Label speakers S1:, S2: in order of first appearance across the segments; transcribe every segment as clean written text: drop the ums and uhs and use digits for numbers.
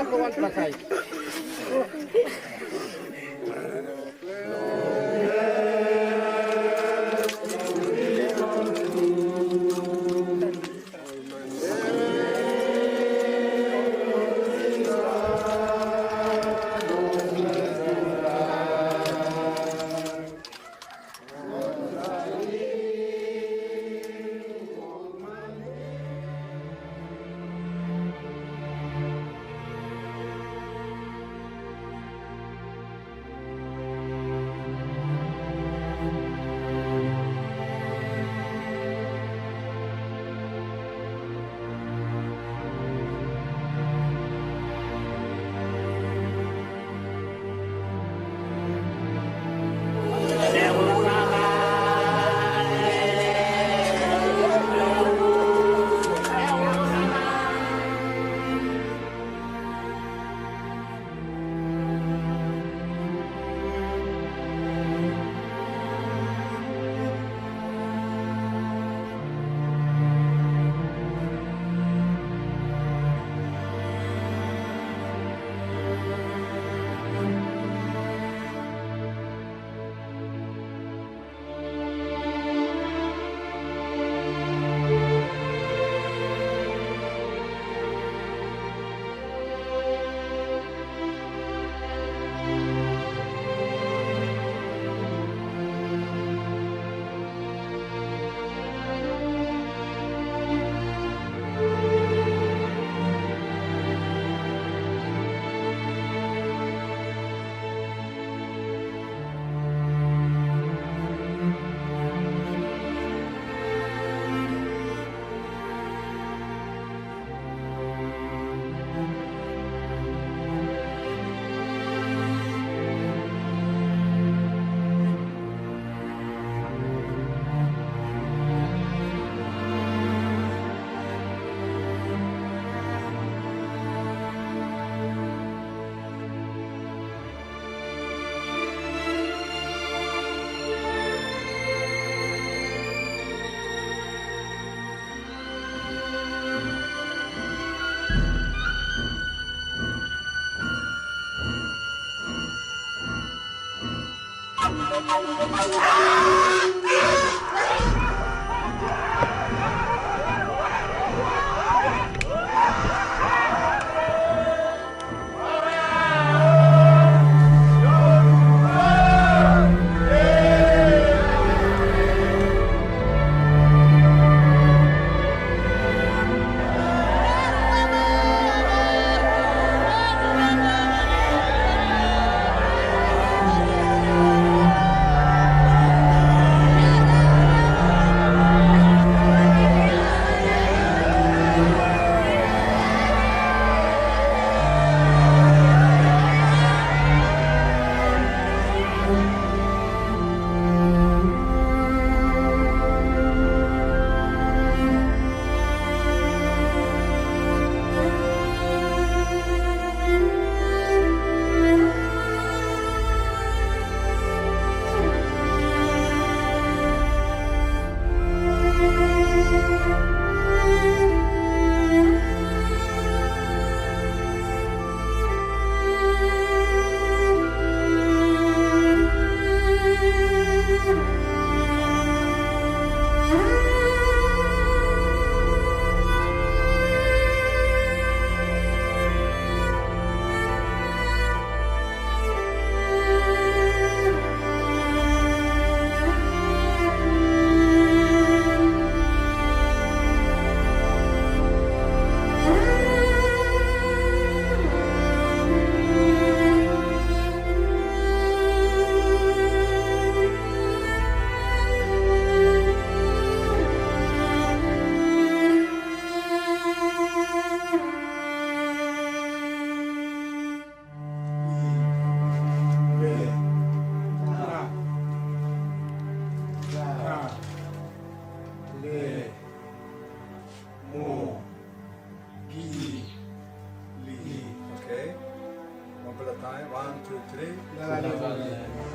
S1: number one pakai.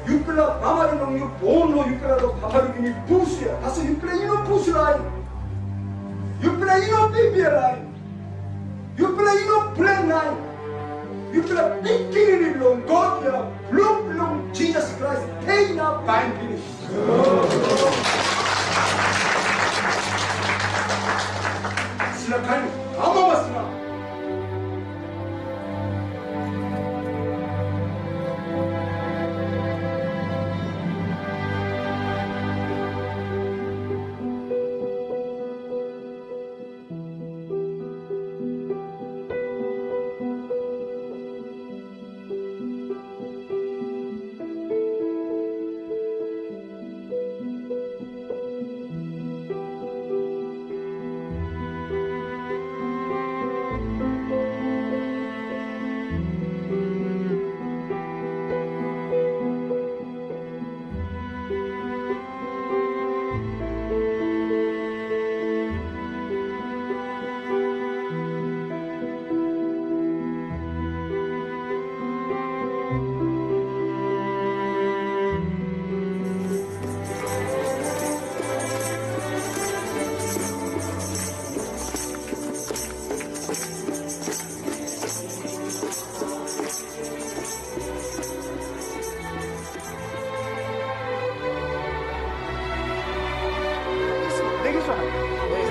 S2: 육글라 바마리 농유 보온로 육글라도 바마리기니 부수야 가서 육글라 이노 부수라이 육글라 이노 비비라이 육글라 이노 블랙나이 you could beginning long God ya long Jesus Christ hey na binding silakan ama masna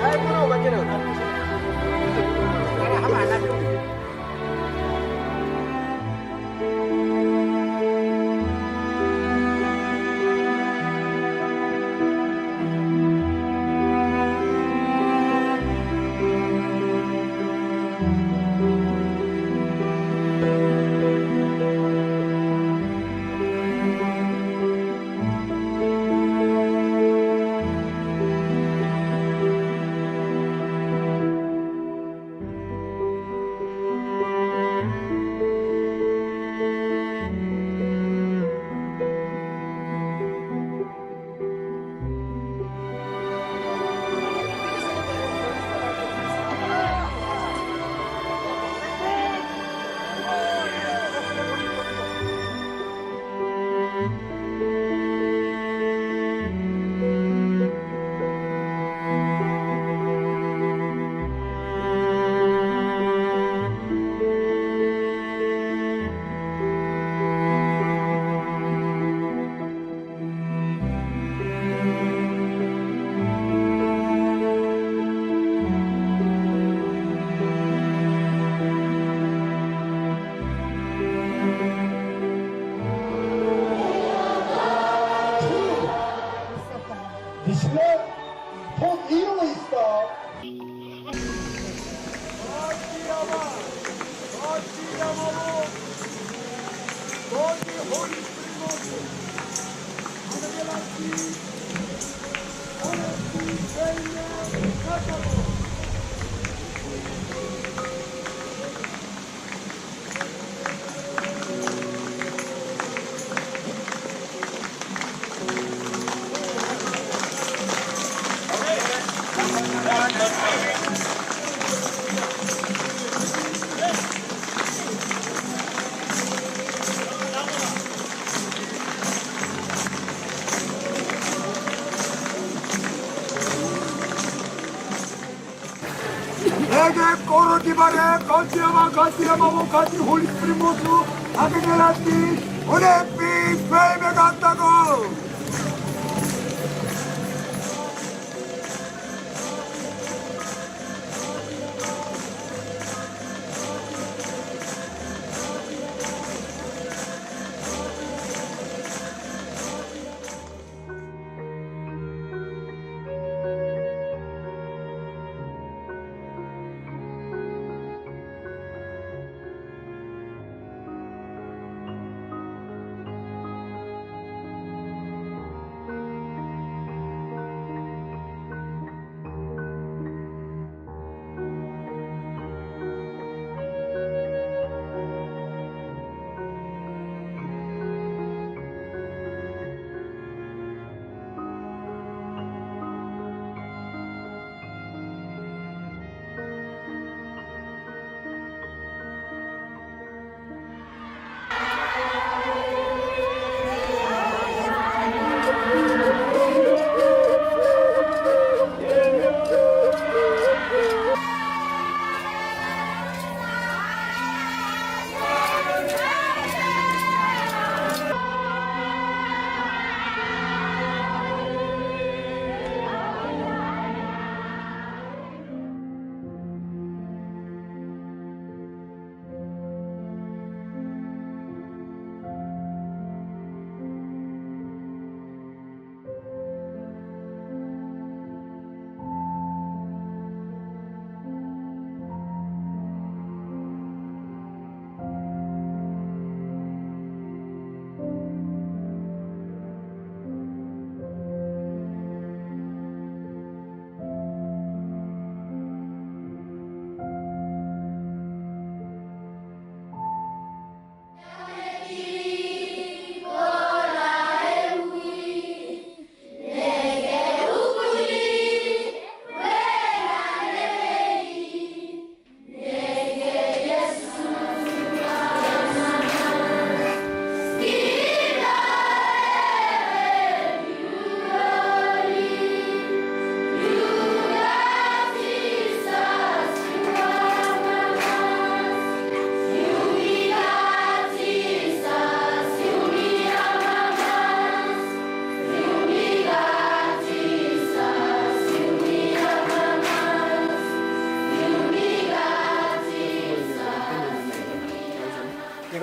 S1: Saya pun nak baca tu. Ada apa nak tu?
S2: 대신에 본 이유가 있어.
S3: Ege koro di bare kantiama kanti holy primosu age gelati one pi febe gantago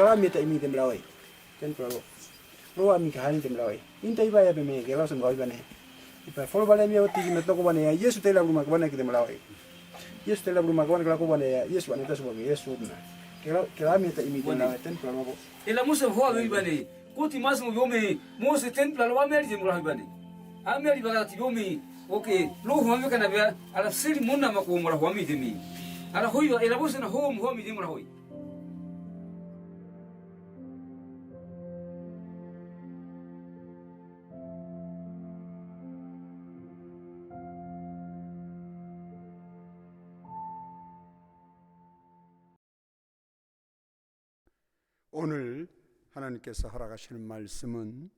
S1: kala mi ta mi dem lawai ten pro ro mi ka ni dem lawai in tai ba ya be me ke la so ngoi ba ne pa folo ba le mi oti me to ko ba ne yesu te la bruma ko ba ne ke dem lawai yesu te la bruma ko ba ko ba ne yesu ba ne ta so ba yesu na ke la mi ta mi dem lawai ten pro mo
S4: ela musa ho be bane kuti masu mo me mo se ten plan wa mer jim rahi bane a mer ba ti me oke lo ho me kana ba ala siri munna ma ko mo ho mi demi ala hoyo ela musa na ho mi demi rahi
S3: 오늘 하나님께서 허락하시는 말씀은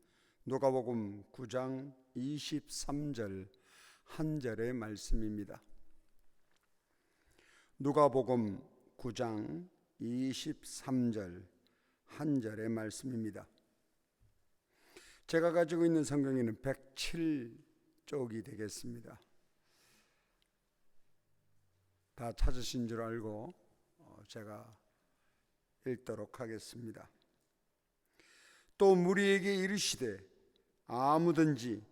S3: 누가복음 9장 23절 한 절의 말씀입니다. 누가복음 9장 23절 한 절의 말씀입니다. 제가 가지고 있는 성경에는 107쪽이 되겠습니다. 다 찾으신 줄 알고 제가 읽도록 하겠습니다. 또 무리에게 이르시되 아무든지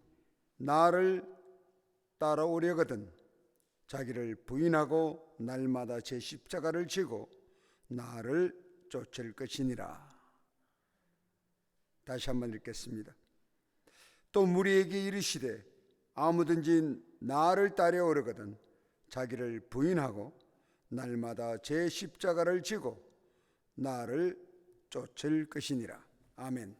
S3: 나를 따라오려거든 자기를 부인하고 날마다 제 십자가를 지고 나를 쫓을 것이니라. 다시 한번 읽겠습니다. 또 무리에게 이르시되 아무든지 나를 따라오려거든 자기를 부인하고 날마다 제 십자가를 지고 나를 쫓을 것이니라. 아멘.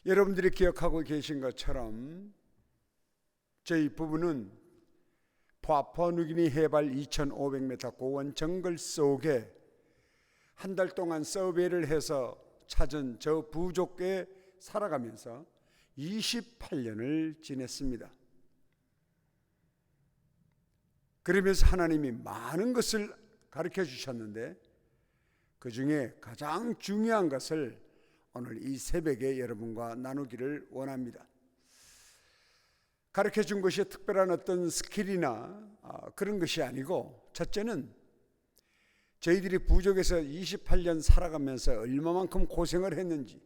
S3: 여러분들이 기억하고 계신 것처럼 저희 부부는 파푸아뉴기니 해발 2,500m 고원 정글 속에 한 달 동안 서베이를 해서 찾은 저 부족에 살아가면서 28년을 지냈습니다. 그러면서 하나님이 많은 것을 가르쳐 주셨는데 그 중에 가장 중요한 것을 오늘 이 새벽에 여러분과 나누기를 원합니다. 가르쳐 준 것이 특별한 어떤 스킬이나 그런 것이 아니고, 첫째는 저희들이 부족에서 28년 살아가면서 얼마만큼 고생을 했는지,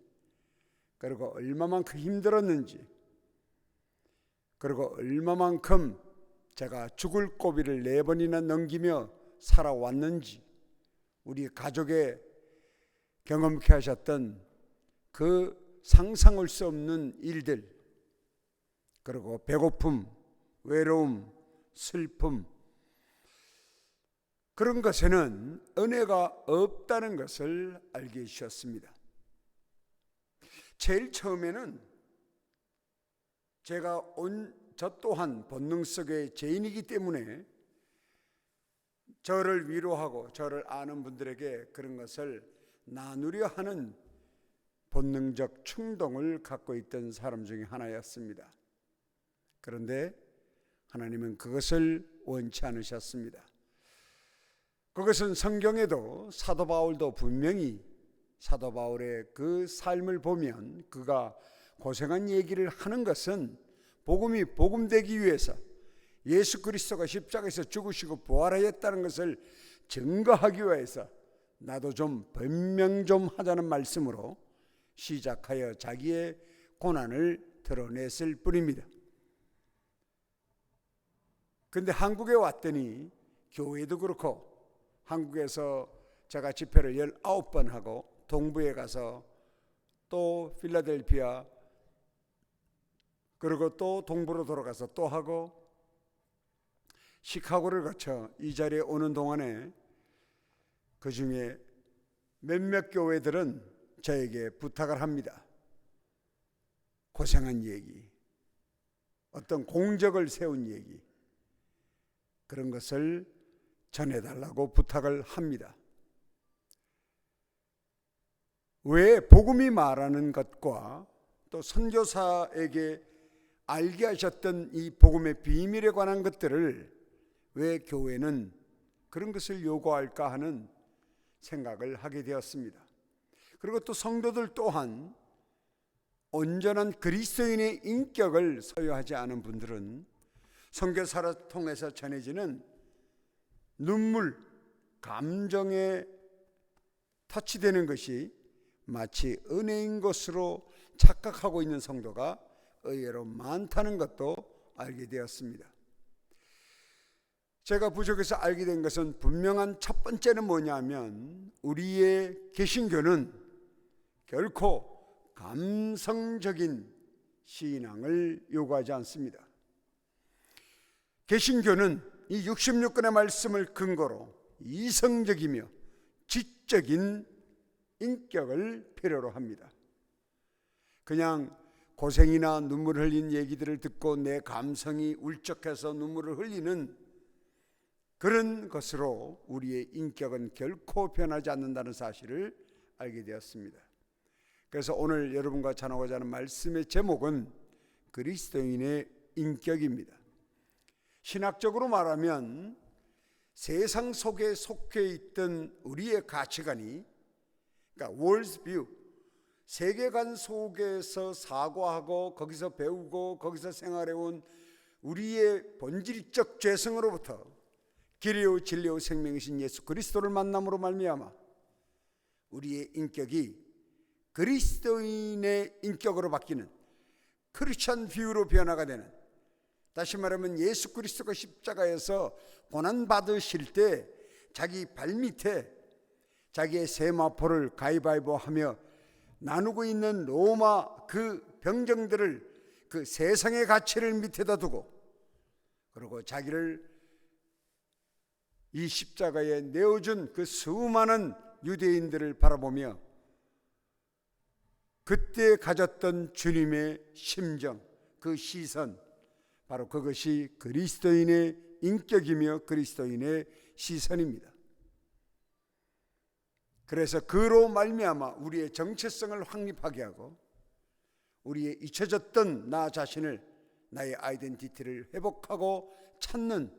S3: 그리고 얼마만큼 힘들었는지, 그리고 얼마만큼 제가 죽을 고비를 4번이나 넘기며 살아왔는지, 우리 가족의 경험케 하셨던 그 상상할 수 없는 일들, 그리고 배고픔, 외로움, 슬픔, 그런 것에는 은혜가 없다는 것을 알게 해주셨습니다. 제일 처음에는 제가 저 또한 본능 속의 죄인이기 때문에 저를 위로하고 저를 아는 분들에게 그런 것을 나누려 하는 본능적 충동을 갖고 있던 사람 중에 하나였습니다. 그런데 하나님은 그것을 원치 않으셨습니다. 그것은 성경에도 사도 바울도 분명히 사도 바울의 그 삶을 보면 그가 고생한 얘기를 하는 것은 복음이 복음되기 위해서 예수 그리스도가 십자가에서 죽으시고 부활하였다는 것을 증거하기 위해서 나도 좀 변명 좀 하자는 말씀으로 시작하여 자기의 고난을 드러냈을 뿐입니다. 그런데 한국에 왔더니 교회도 그렇고, 한국에서 제가 집회를 19번 하고, 동부에 가서 또 필라델피아, 그리고 또 동부로 돌아가서 또 하고, 시카고를 거쳐 이 자리에 오는 동안에 그 중에 몇몇 교회들은 저에게 부탁을 합니다. 고생한 얘기, 어떤 공적을 세운 얘기, 그런 것을 전해달라고 부탁을 합니다. 왜 복음이 말하는 것과 또 선교사에게 알게 하셨던 이 복음의 비밀에 관한 것들을 왜 교회는 그런 것을 요구할까 하는 생각을 하게 되었습니다. 그리고 또 성도들 또한 온전한 그리스도인의 인격을 소유하지 않은 분들은 선교사를 통해서 전해지는 눈물, 감정의 터치되는 것이 마치 은혜인 것으로 착각하고 있는 성도가 의외로 많다는 것도 알게 되었습니다. 제가 부족해서 알게 된 것은 분명한 첫 번째는 뭐냐면 우리의 개신교는 결코 감성적인 신앙을 요구하지 않습니다. 개신교는 이 66권의 말씀을 근거로 이성적이며 지적인 인격을 필요로 합니다. 그냥 고생이나 눈물을 흘린 얘기들을 듣고 내 감성이 울적해서 눈물을 흘리는 그런 것으로 우리의 인격은 결코 변하지 않는다는 사실을 알게 되었습니다. 그래서 오늘 여러분과 전하고자 하는 말씀의 제목은 그리스도인의 인격입니다. 신학적으로 말하면 세상 속에 속해 있던 우리의 가치관이, 그러니까 world view, 세계관 속에서 사고하고 거기서 배우고 거기서 생활해온 우리의 본질적 죄성으로부터 길이요 진리요 생명이신 예수 그리스도를 만남으로 말미암아 우리의 인격이 그리스도인의 인격으로 바뀌는 크리스천 뷰로 변화가 되는, 다시 말하면 예수 그리스도가 십자가에서 고난받으실 때 자기 발밑에 자기의 세마포를 가위바위보 하며 나누고 있는 로마 그 병정들을 그 세상의 가치를 밑에다 두고, 그리고 자기를 이 십자가에 내어준 그 수많은 유대인들을 바라보며 그때 가졌던 주님의 심정, 그 시선, 바로 그것이 그리스도인의 인격이며 그리스도인의 시선입니다. 그래서 그로 말미암아 우리의 정체성을 확립하게 하고 우리의 잊혀졌던 나 자신을, 나의 아이덴티티를 회복하고 찾는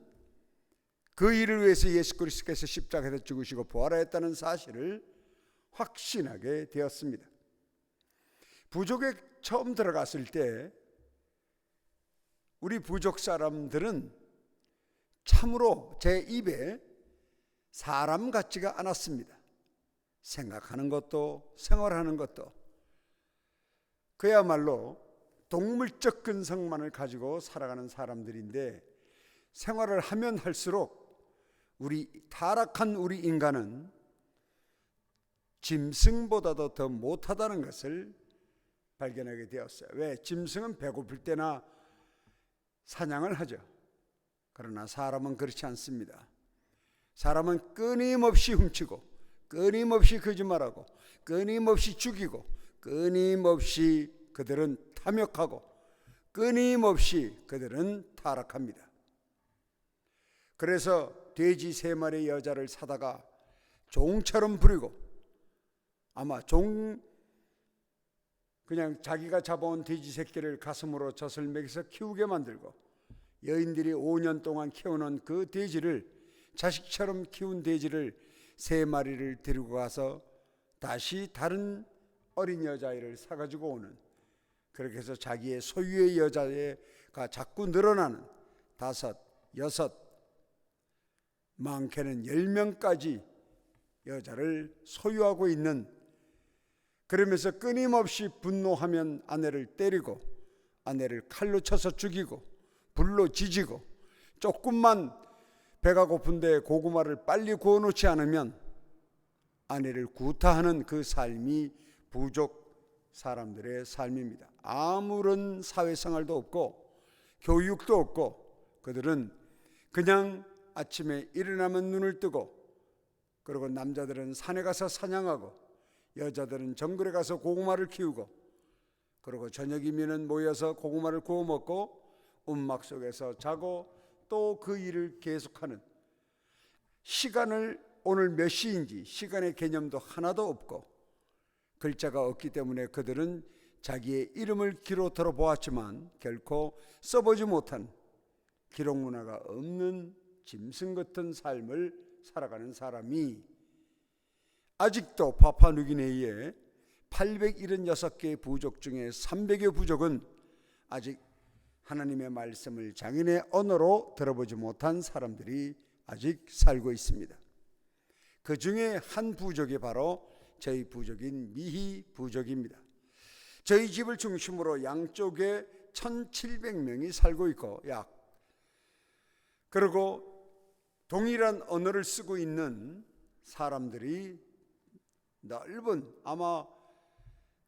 S3: 그 일을 위해서 예수 그리스도께서 십자가에서 죽으시고 부활하였다는 사실을 확신하게 되었습니다. 부족에 처음 들어갔을 때 우리 부족 사람들은 참으로 제 입에 사람 같지가 않았습니다. 생각하는 것도 생활하는 것도 그야말로 동물적 근성만을 가지고 살아가는 사람들인데, 생활을 하면 할수록 우리 타락한 우리 인간은 짐승보다도 더 못하다는 것을 발견하게 되었어요. 왜? 짐승은 배고플 때나 사냥을 하죠. 그러나 사람은 그렇지 않습니다. 사람은 끊임없이 훔치고 끊임없이 거짓말하고 끊임없이 죽이고 끊임없이 그들은 탐욕하고 끊임없이 그들은 타락합니다. 그래서 돼지 3마리 여자를 사다가 종처럼 부리고, 아마 그냥 자기가 잡아온 돼지 새끼를 가슴으로 젖을 먹여서 키우게 만들고, 여인들이 5년 동안 키워놓은 그 돼지를, 자식처럼 키운 돼지를 3마리를 데리고 가서 다시 다른 어린 여자아이를 사가지고 오는, 그렇게 해서 자기의 소유의 여자애가 자꾸 늘어나는 5, 6, 많게는 10명까지 여자를 소유하고 있는, 그러면서 끊임없이 분노하면 아내를 때리고 아내를 칼로 쳐서 죽이고 불로 지지고, 조금만 배가 고픈데 고구마를 빨리 구워놓지 않으면 아내를 구타하는 그 삶이 부족 사람들의 삶입니다. 아무런 사회생활도 없고 교육도 없고, 그들은 그냥 아침에 일어나면 눈을 뜨고, 그리고 남자들은 산에 가서 사냥하고 여자들은 정글에 가서 고구마를 키우고, 그리고 저녁이면 모여서 고구마를 구워 먹고 움막 속에서 자고 또 그 일을 계속하는, 시간을 오늘 몇 시인지 시간의 개념도 하나도 없고, 글자가 없기 때문에 그들은 자기의 이름을 기로 들어보았지만 결코 써보지 못한, 기록 문화가 없는 짐승 같은 삶을 살아가는 사람이 아직도 파푸아뉴기니아에 876개의 부족 중에 300여 부족은 아직 하나님의 말씀을 장인의 언어로 들어보지 못한 사람들이 아직 살고 있습니다. 그 중에 한 부족이 바로 저희 부족인 미희 부족입니다. 저희 집을 중심으로 양쪽에 1700명이 살고 있고 그리고 동일한 언어를 쓰고 있는 사람들이 넓은, 아마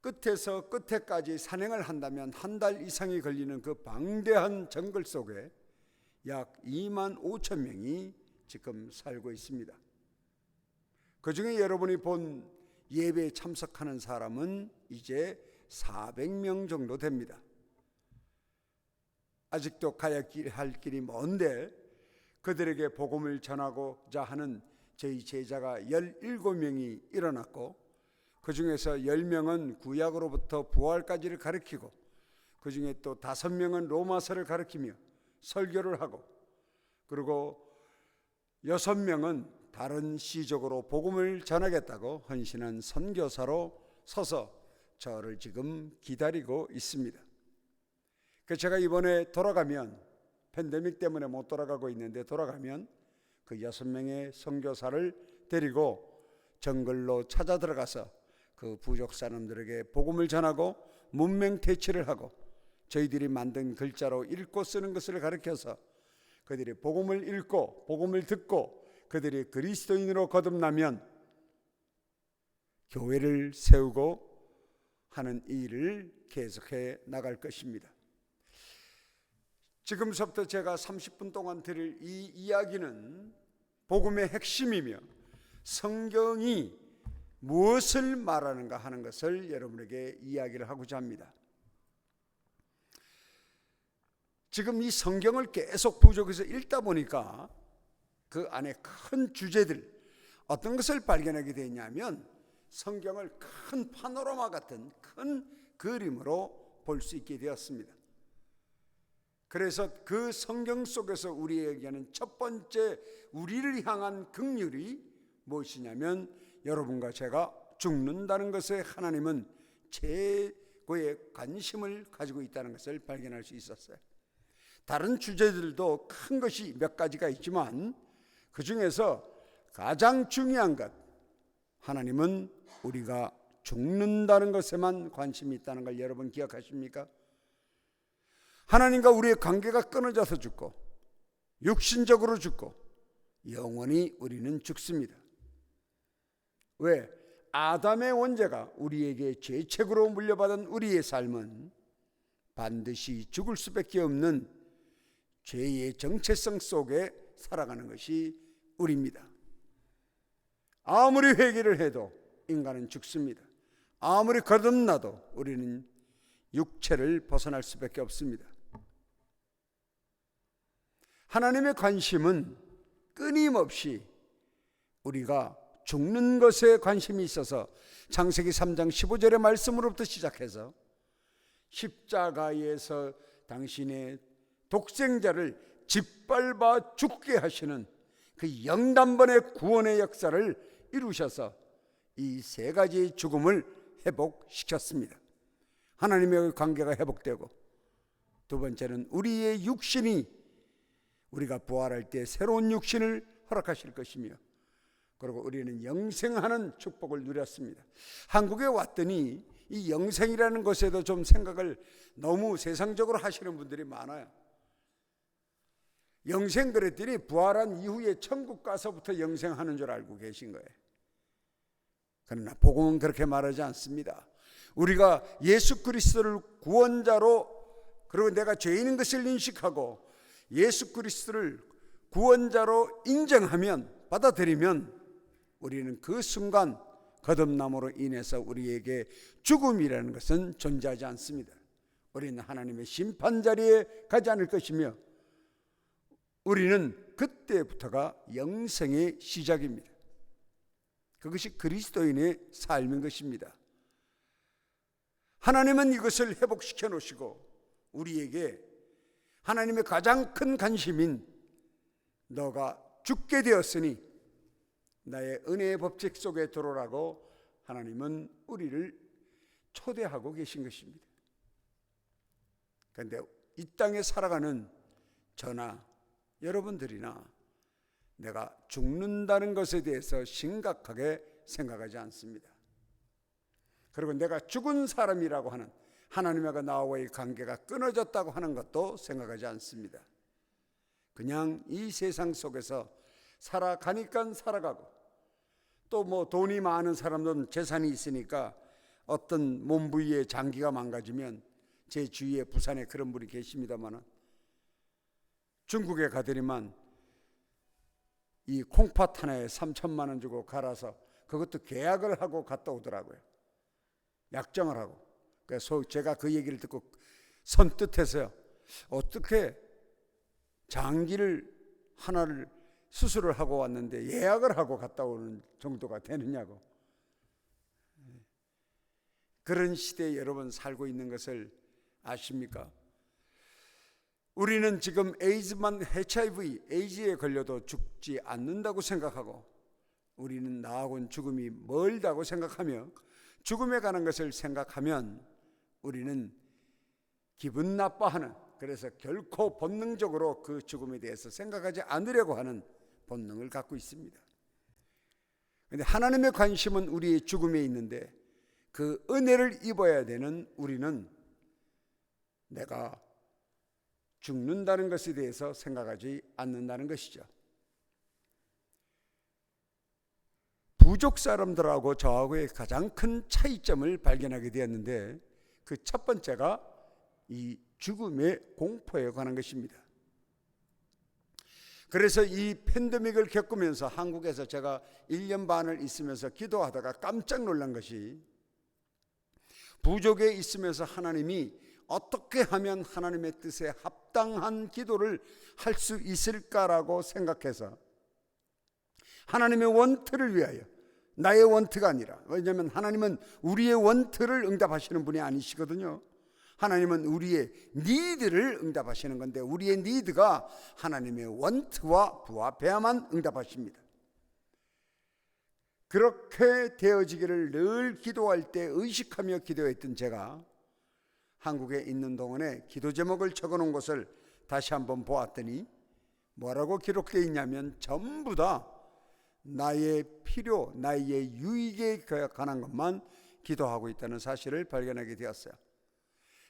S3: 끝에서 끝에까지 산행을 한다면 한 달 이상이 걸리는 그 방대한 정글 속에 약 2만 5천 명이 지금 살고 있습니다. 그 중에 여러분이 본 예배에 참석하는 사람은 이제 400명 정도 됩니다. 아직도 가야 할 길이 먼데 그들에게 복음을 전하고자 하는 저희 제자가 17명이 일어났고, 그 중에서 10명은 구약으로부터 부활까지를 가르치고, 그 중에 또 5명은 로마서를 가르치며 설교를 하고, 그리고 6명은 다른 시족으로 복음을 전하겠다고 헌신한 선교사로 서서 저를 지금 기다리고 있습니다. 제가 이번에 돌아가면, 팬데믹 때문에 못 돌아가고 있는데 돌아가면 그 6명의 선교사를 데리고 정글로 찾아 들어가서 그 부족 사람들에게 복음을 전하고 문맹 퇴치를 하고, 저희들이 만든 글자로 읽고 쓰는 것을 가르쳐서 그들이 복음을 읽고 복음을 듣고 그들이 그리스도인으로 거듭나면 교회를 세우고 하는 일을 계속해 나갈 것입니다. 지금부터 제가 30분 동안 드릴 이 이야기는 복음의 핵심이며 성경이 무엇을 말하는가 하는 것을 여러분에게 이야기를 하고자 합니다. 지금 이 성경을 계속 부족해서 읽다 보니까 그 안에 큰 주제들, 어떤 것을 발견하게 되냐면 성경을 큰 파노라마 같은 큰 그림으로 볼 수 있게 되었습니다. 그래서 그 성경 속에서 우리에게는 첫 번째 우리를 향한 긍휼이 무엇이냐면, 여러분과 제가 죽는다는 것에 하나님은 최고의 관심을 가지고 있다는 것을 발견할 수 있었어요. 다른 주제들도 큰 것이 몇 가지가 있지만 그 중에서 가장 중요한 것, 하나님은 우리가 죽는다는 것에만 관심이 있다는 걸 여러분 기억하십니까? 하나님과 우리의 관계가 끊어져서 죽고 육신적으로 죽고 영원히 우리는 죽습니다. 왜? 아담의 원죄가 우리에게 죄책으로 물려받은 우리의 삶은 반드시 죽을 수밖에 없는 죄의 정체성 속에 살아가는 것이 우리입니다. 아무리 회개를 해도 인간은 죽습니다. 아무리 거듭나도 우리는 육체를 벗어날 수밖에 없습니다. 하나님의 관심은 끊임없이 우리가 죽는 것에 관심이 있어서 창세기 3장 15절의 말씀으로부터 시작해서 십자가에서 당신의 독생자를 짓밟아 죽게 하시는 그 영단번의 구원의 역사를 이루셔서 이 세 가지의 죽음을 회복시켰습니다. 하나님의 관계가 회복되고, 두 번째는 우리의 육신이, 우리가 부활할 때 새로운 육신을 허락하실 것이며, 그리고 우리는 영생하는 축복을 누렸습니다. 한국에 왔더니 이 영생이라는 것에도 좀 생각을 너무 세상적으로 하시는 분들이 많아요. 영생 그랬더니 부활한 이후에 천국 가서부터 영생하는 줄 알고 계신 거예요. 그러나 복음은 그렇게 말하지 않습니다. 우리가 예수 그리스도를 구원자로, 그리고 내가 죄인인 것을 인식하고 예수 그리스도를 구원자로 인정하면, 받아들이면 우리는 그 순간 거듭남으로 인해서 우리에게 죽음이라는 것은 존재하지 않습니다. 우리는 하나님의 심판 자리에 가지 않을 것이며, 우리는 그때부터가 영생의 시작입니다. 그것이 그리스도인의 삶인 것입니다. 하나님은 이것을 회복시켜 놓으시고 우리에게 하나님의 가장 큰 관심인 너가 죽게 되었으니 나의 은혜의 법칙 속에 들어오라고 하나님은 우리를 초대하고 계신 것입니다. 그런데 이 땅에 살아가는 저나 여러분들이나 내가 죽는다는 것에 대해서 심각하게 생각하지 않습니다. 그리고 내가 죽은 사람이라고 하는 하나님과 나와의 관계가 끊어졌다고 하는 것도 생각하지 않습니다. 그냥 이 세상 속에서 살아가니까 살아가고, 또 뭐 돈이 많은 사람들은 재산이 있으니까 어떤 몸 부위의 장기가 망가지면, 제 주위에 부산에 그런 분이 계십니다만, 중국에 가더니만 이 콩팥 하나에 3천만 원 주고 갈아서 그것도 계약을 하고 갔다 오더라고요. 약정을 하고. 그래서 제가 그 얘기를 듣고 선뜻해서요, 어떻게 장기를 하나를 수술을 하고 왔는데 예약을 하고 갔다 오는 정도가 되느냐고. 그런 시대에 여러분 살고 있는 것을 아십니까? 우리는 지금 에이즈만, HIV, 에이즈에 걸려도 죽지 않는다고 생각하고, 우리는 나하고는 죽음이 멀다고 생각하며, 죽음에 관한 것을 생각하면 우리는 기분 나빠하는, 그래서 결코 본능적으로 그 죽음에 대해서 생각하지 않으려고 하는 본능을 갖고 있습니다. 그런데 하나님의 관심은 우리의 죽음에 있는데, 그 은혜를 입어야 되는 우리는 내가 죽는다는 것에 대해서 생각하지 않는다는 것이죠. 부족 사람들하고 저하고의 가장 큰 차이점을 발견하게 되었는데, 그 첫 번째가 이 죽음의 공포에 관한 것입니다. 그래서 이 팬데믹을 겪으면서 한국에서 제가 1년 반을 있으면서 기도하다가 깜짝 놀란 것이, 부족에 있으면서 하나님이 어떻게 하면 하나님의 뜻에 합당한 기도를 할 수 있을까라고 생각해서 하나님의 원트를 위하여, 나의 원트가 아니라, 왜냐하면 하나님은 우리의 원트를 응답하시는 분이 아니시거든요. 하나님은 우리의 니드를 응답하시는 건데, 우리의 니드가 하나님의 원트와 부합해야만 응답하십니다. 그렇게 되어지기를 늘 기도할 때 의식하며 기도했던 제가 한국에 있는 동안에 기도 제목을 적어놓은 것을 다시 한번 보았더니 뭐라고 기록되어 있냐면, 전부 다 나의 필요, 나의 유익에 관한 것만 기도하고 있다는 사실을 발견하게 되었어요.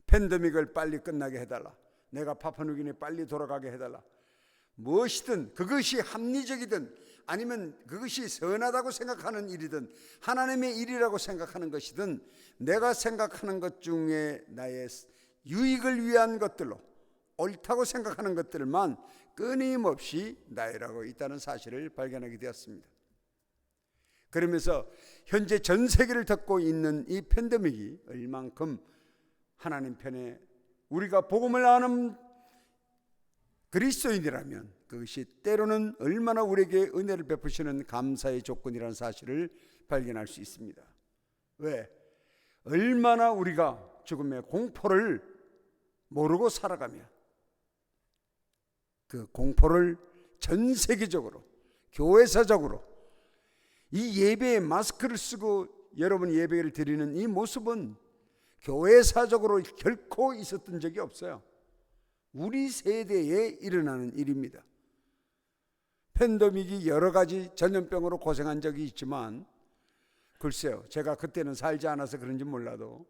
S3: 팬데믹을 빨리 끝나게 해달라, 내가 파푸아뉴기니 빨리 돌아가게 해달라, 무엇이든 그것이 합리적이든 아니면 그것이 선하다고 생각하는 일이든 하나님의 일이라고 생각하는 것이든, 내가 생각하는 것 중에 나의 유익을 위한 것들로, 옳다고 생각하는 것들만 끊임없이 나열하고 있다는 사실을 발견하게 되었습니다. 그러면서 현재 전 세계를 덮고 있는 이 팬데믹이 얼만큼 하나님 편에 우리가 복음을 아는 그리스도인이라면 그것이 때로는 얼마나 우리에게 은혜를 베푸시는 감사의 조건이라는 사실을 발견할 수 있습니다. 왜? 얼마나 우리가 죽음의 공포를 모르고 살아가며 그 공포를 전 세계적으로, 교회사적으로, 이 예배에 마스크를 쓰고 여러분 예배를 드리는 이 모습은 교회사적으로 결코 있었던 적이 없어요. 우리 세대에 일어나는 일입니다. 팬데믹이 여러 가지 전염병으로 고생한 적이 있지만, 글쎄요, 제가 그때는 살지 않아서 그런지 몰라도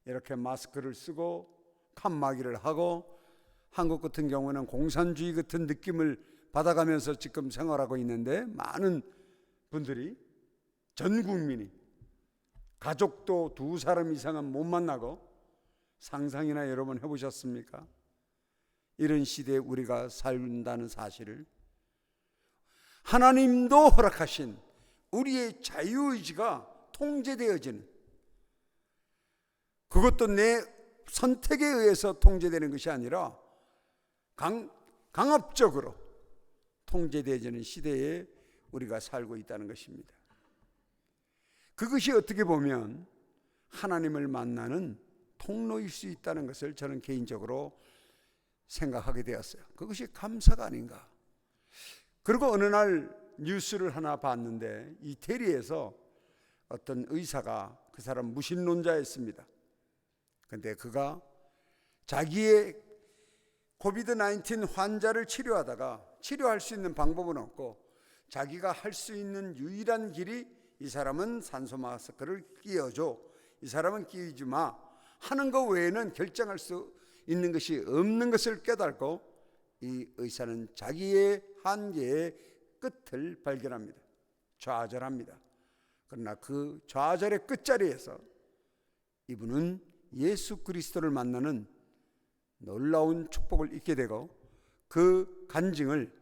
S3: 이렇게 마스크를 쓰고 칸막이를 하고, 한국 같은 경우는 공산주의 같은 느낌을 받아가면서 지금 생활하고 있는데, 많은 분들이, 전 국민이 가족도 2사람 이상은 못 만나고, 상상이나 여러분 해보셨습니까? 이런 시대에 우리가 살다는 사실을, 하나님도 허락하신 우리의 자유의지가 통제되어지는, 그것도 내 선택에 의해서 통제되는 것이 아니라 강압적으로 통제되어지는 시대에 우리가 살고 있다는 것입니다. 그것이 어떻게 보면 하나님을 만나는 통로일 수 있다는 것을 저는 개인적으로 생각하게 되었어요. 그것이 감사가 아닌가. 그리고 어느 날 뉴스를 하나 봤는데, 이태리에서 어떤 의사가, 그 사람 무신론자였습니다. 그런데 그가 자기의 코비드-19 환자를 치료하다가 치료할 수 있는 방법은 없고, 자기가 할 수 있는 유일한 길이, 이 사람은 산소 마스크를 끼워줘, 이 사람은 끼우지 마 하는 것 외에는 결정할 수 있는 것이 없는 것을 깨닫고 이 의사는 자기의 한계의 끝을 발견합니다. 좌절합니다. 그러나 그 좌절의 끝자리에서 이분은 예수 그리스도를 만나는 놀라운 축복을 잊게 되고 그 간증을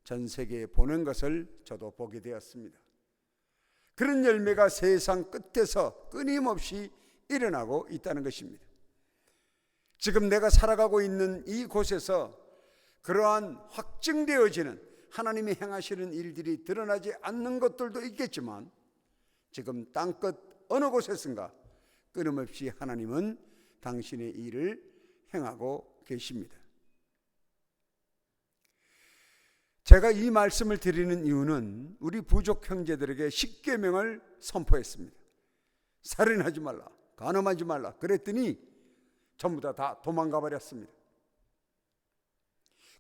S3: 전 세계에 보낸 것을 저도 보게 되었습니다. 그런 열매가 세상 끝에서 끊임없이 일어나고 있다는 것입니다. 지금 내가 살아가고 있는 이곳에서 그러한 확증되어지는 하나님이 행하시는 일들이 드러나지 않는 것들도 있겠지만 지금 땅끝 어느 곳에선가 끊임없이 하나님은 당신의 일을 행하고 계십니다. 제가 이 말씀을 드리는 이유는 우리 부족 형제들에게 십계명을 선포했습니다. 살인하지 말라, 간음하지 말라 그랬더니 전부 다 도망가 버렸습니다.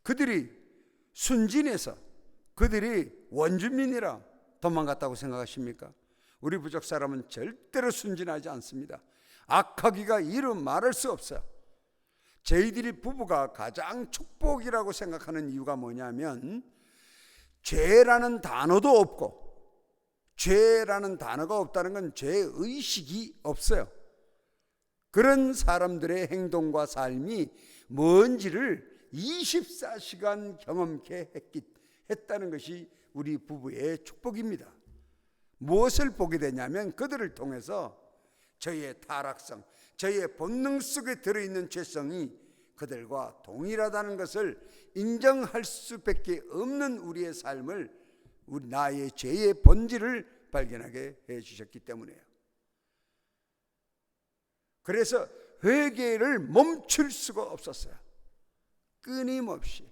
S3: 그들이 순진해서 그들이 원주민이라 도망갔다고 생각하십니까? 우리 부족 사람은 절대로 순진하지 않습니다. 악하기가 이루 말할 수 없어요. 저희들이 부부가 가장 축복이라고 생각하는 이유가 뭐냐면 죄라는 단어도 없고, 죄라는 단어가 없다는 건 죄의식이 없어요. 그런 사람들의 행동과 삶이 뭔지를 24시간 경험케 했다는 것이 우리 부부의 축복입니다. 무엇을 보게 되냐면 그들을 통해서 저희의 타락성, 저희의 본능 속에 들어있는 죄성이 그들과 동일하다는 것을 인정할 수밖에 없는 우리의 삶을, 우리 나의 죄의 본질을 발견하게 해주셨기 때문이에요. 그래서 회개를 멈출 수가 없었어요. 끊임없이.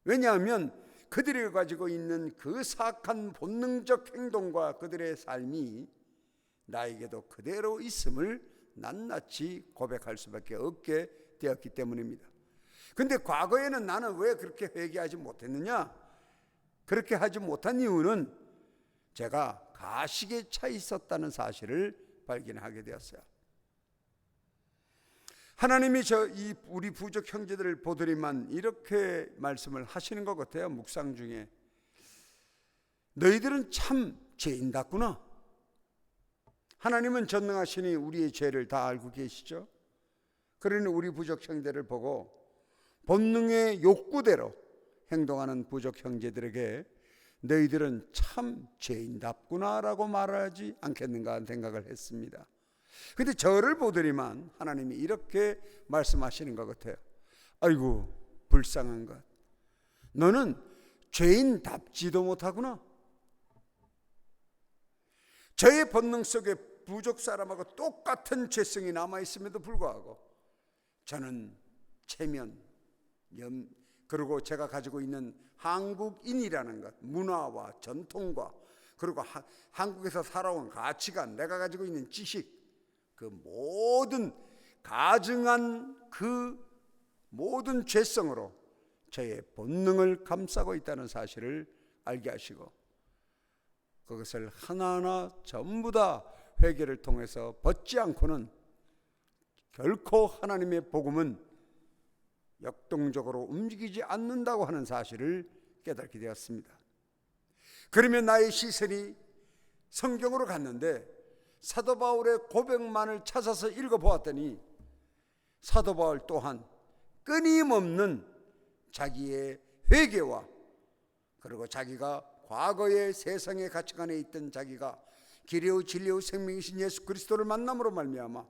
S3: 왜냐하면 그들이 가지고 있는 그 사악한 본능적 행동과 그들의 삶이 나에게도 그대로 있음을 낱낱이 고백할 수밖에 없게 되었기 때문입니다. 근데 과거에는 나는 왜 그렇게 회개하지 못했느냐? 그렇게 하지 못한 이유는 제가 가식에 차 있었다는 사실을 발견하게 되었어요. 하나님이 우리 부족 형제들을 보더니만 이렇게 말씀을 하시는 것 같아요. 묵상 중에 너희들은 참 죄인답구나. 하나님은 전능하시니 우리의 죄를 다 알고 계시죠. 그러니 우리 부족 형제를 보고 본능의 욕구대로 행동하는 부족 형제들에게 너희들은 참 죄인답구나 라고 말하지 않겠는가 하는 생각을 했습니다. 그런데 저를 보더니만 하나님이 이렇게 말씀하시는 것 같아요. 아이고 불쌍한 것, 너는 죄인답지도 못하구나. 저의 본능 속에 부족 사람하고 똑같은 죄성이 남아있음에도 불구하고 저는 체면, 그리고 제가 가지고 있는 한국인이라는 것, 문화와 전통과 그리고 한국에서 살아온 가치관, 내가 가지고 있는 지식, 그 모든 가증한 그 모든 죄성으로 저의 본능을 감싸고 있다는 사실을 알게 하시고 그것을 하나하나 전부 다 회개를 통해서 벗지 않고는 결코 하나님의 복음은 역동적으로 움직이지 않는다고 하는 사실을 깨닫게 되었습니다. 그러면 나의 시선이 성경으로 갔는데 사도 바울의 고백만을 찾아서 읽어보았더니 사도 바울 또한 끊임없는 자기의 회개와 그리고 자기가 과거의 세상의 가치관에 있던 자기가 길이요 진리요 생명이신 예수 그리스도를 만남으로 말미암아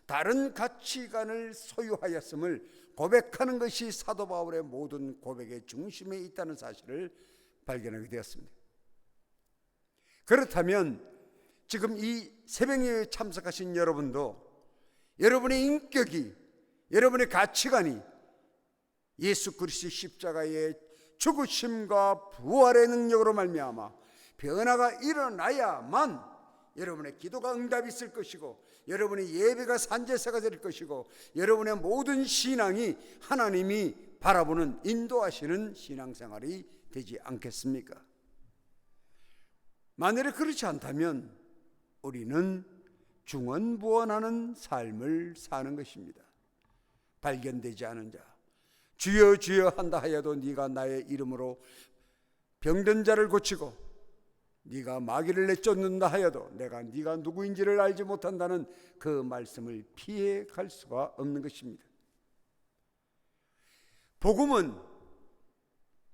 S3: 다른 가치관을 소유하였음을 고백하는 것이 사도 바울의 모든 고백의 중심에 있다는 사실을 발견하게 되었습니다. 그렇다면 지금 이 새벽예배에 참석하신 여러분도 여러분의 인격이, 여러분의 가치관이 예수 그리스도 십자가의 죽으심과 부활의 능력으로 말미암아 변화가 일어나야만 여러분의 기도가 응답이 있을 것이고 여러분의 예배가 산제사가 될 것이고 여러분의 모든 신앙이 하나님이 바라보는 인도하시는 신앙생활이 되지 않겠습니까? 만일에 그렇지 않다면 우리는 중언부언하는 삶을 사는 것입니다. 발견되지 않은 자, 주여 주여 한다 하여도 네가 나의 이름으로 병든 자를 고치고 네가 마귀를 내쫓는다 하여도 내가 네가 누구인지를 알지 못한다는 그 말씀을 피해 갈 수가 없는 것입니다. 복음은,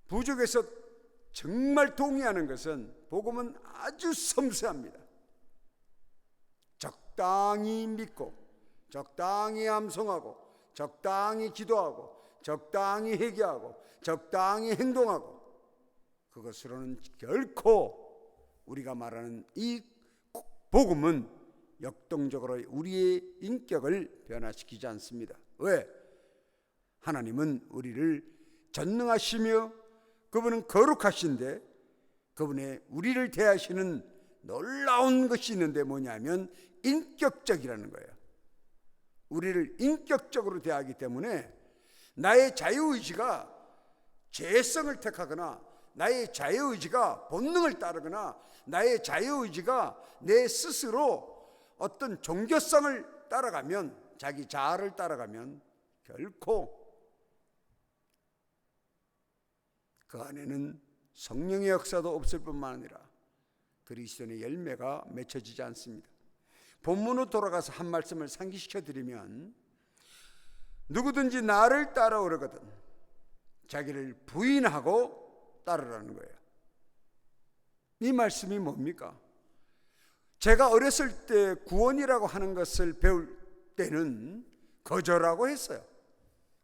S3: 부족에서 정말 동의하는 것은, 복음은 아주 섬세합니다. 적당히 믿고 적당히 암송하고 적당히 기도하고 적당히 회개하고 적당히 행동하고, 그것으로는 결코 우리가 말하는 이 복음은 역동적으로 우리의 인격을 변화시키지 않습니다. 왜? 하나님은 우리를 전능하시며 그분은 거룩하신데, 그분의 우리를 대하시는 놀라운 것이 있는데 뭐냐면 인격적이라는 거예요. 우리를 인격적으로 대하기 때문에 나의 자유의지가 죄성을 택하거나 나의 자유의지가 본능을 따르거나 나의 자유의지가 내 스스로 어떤 종교성을 따라가면, 자기 자아를 따라가면 결코 그 안에는 성령의 역사도 없을 뿐만 아니라 그리스도의 열매가 맺혀지지 않습니다. 본문으로 돌아가서 한 말씀을 상기시켜 드리면, 누구든지 나를 따라오려거든 자기를 부인하고 따르라는 거예요. 이 말씀이 뭡니까? 제가 어렸을 때 구원이라고 하는 것을 배울 때는 거저라고 했어요.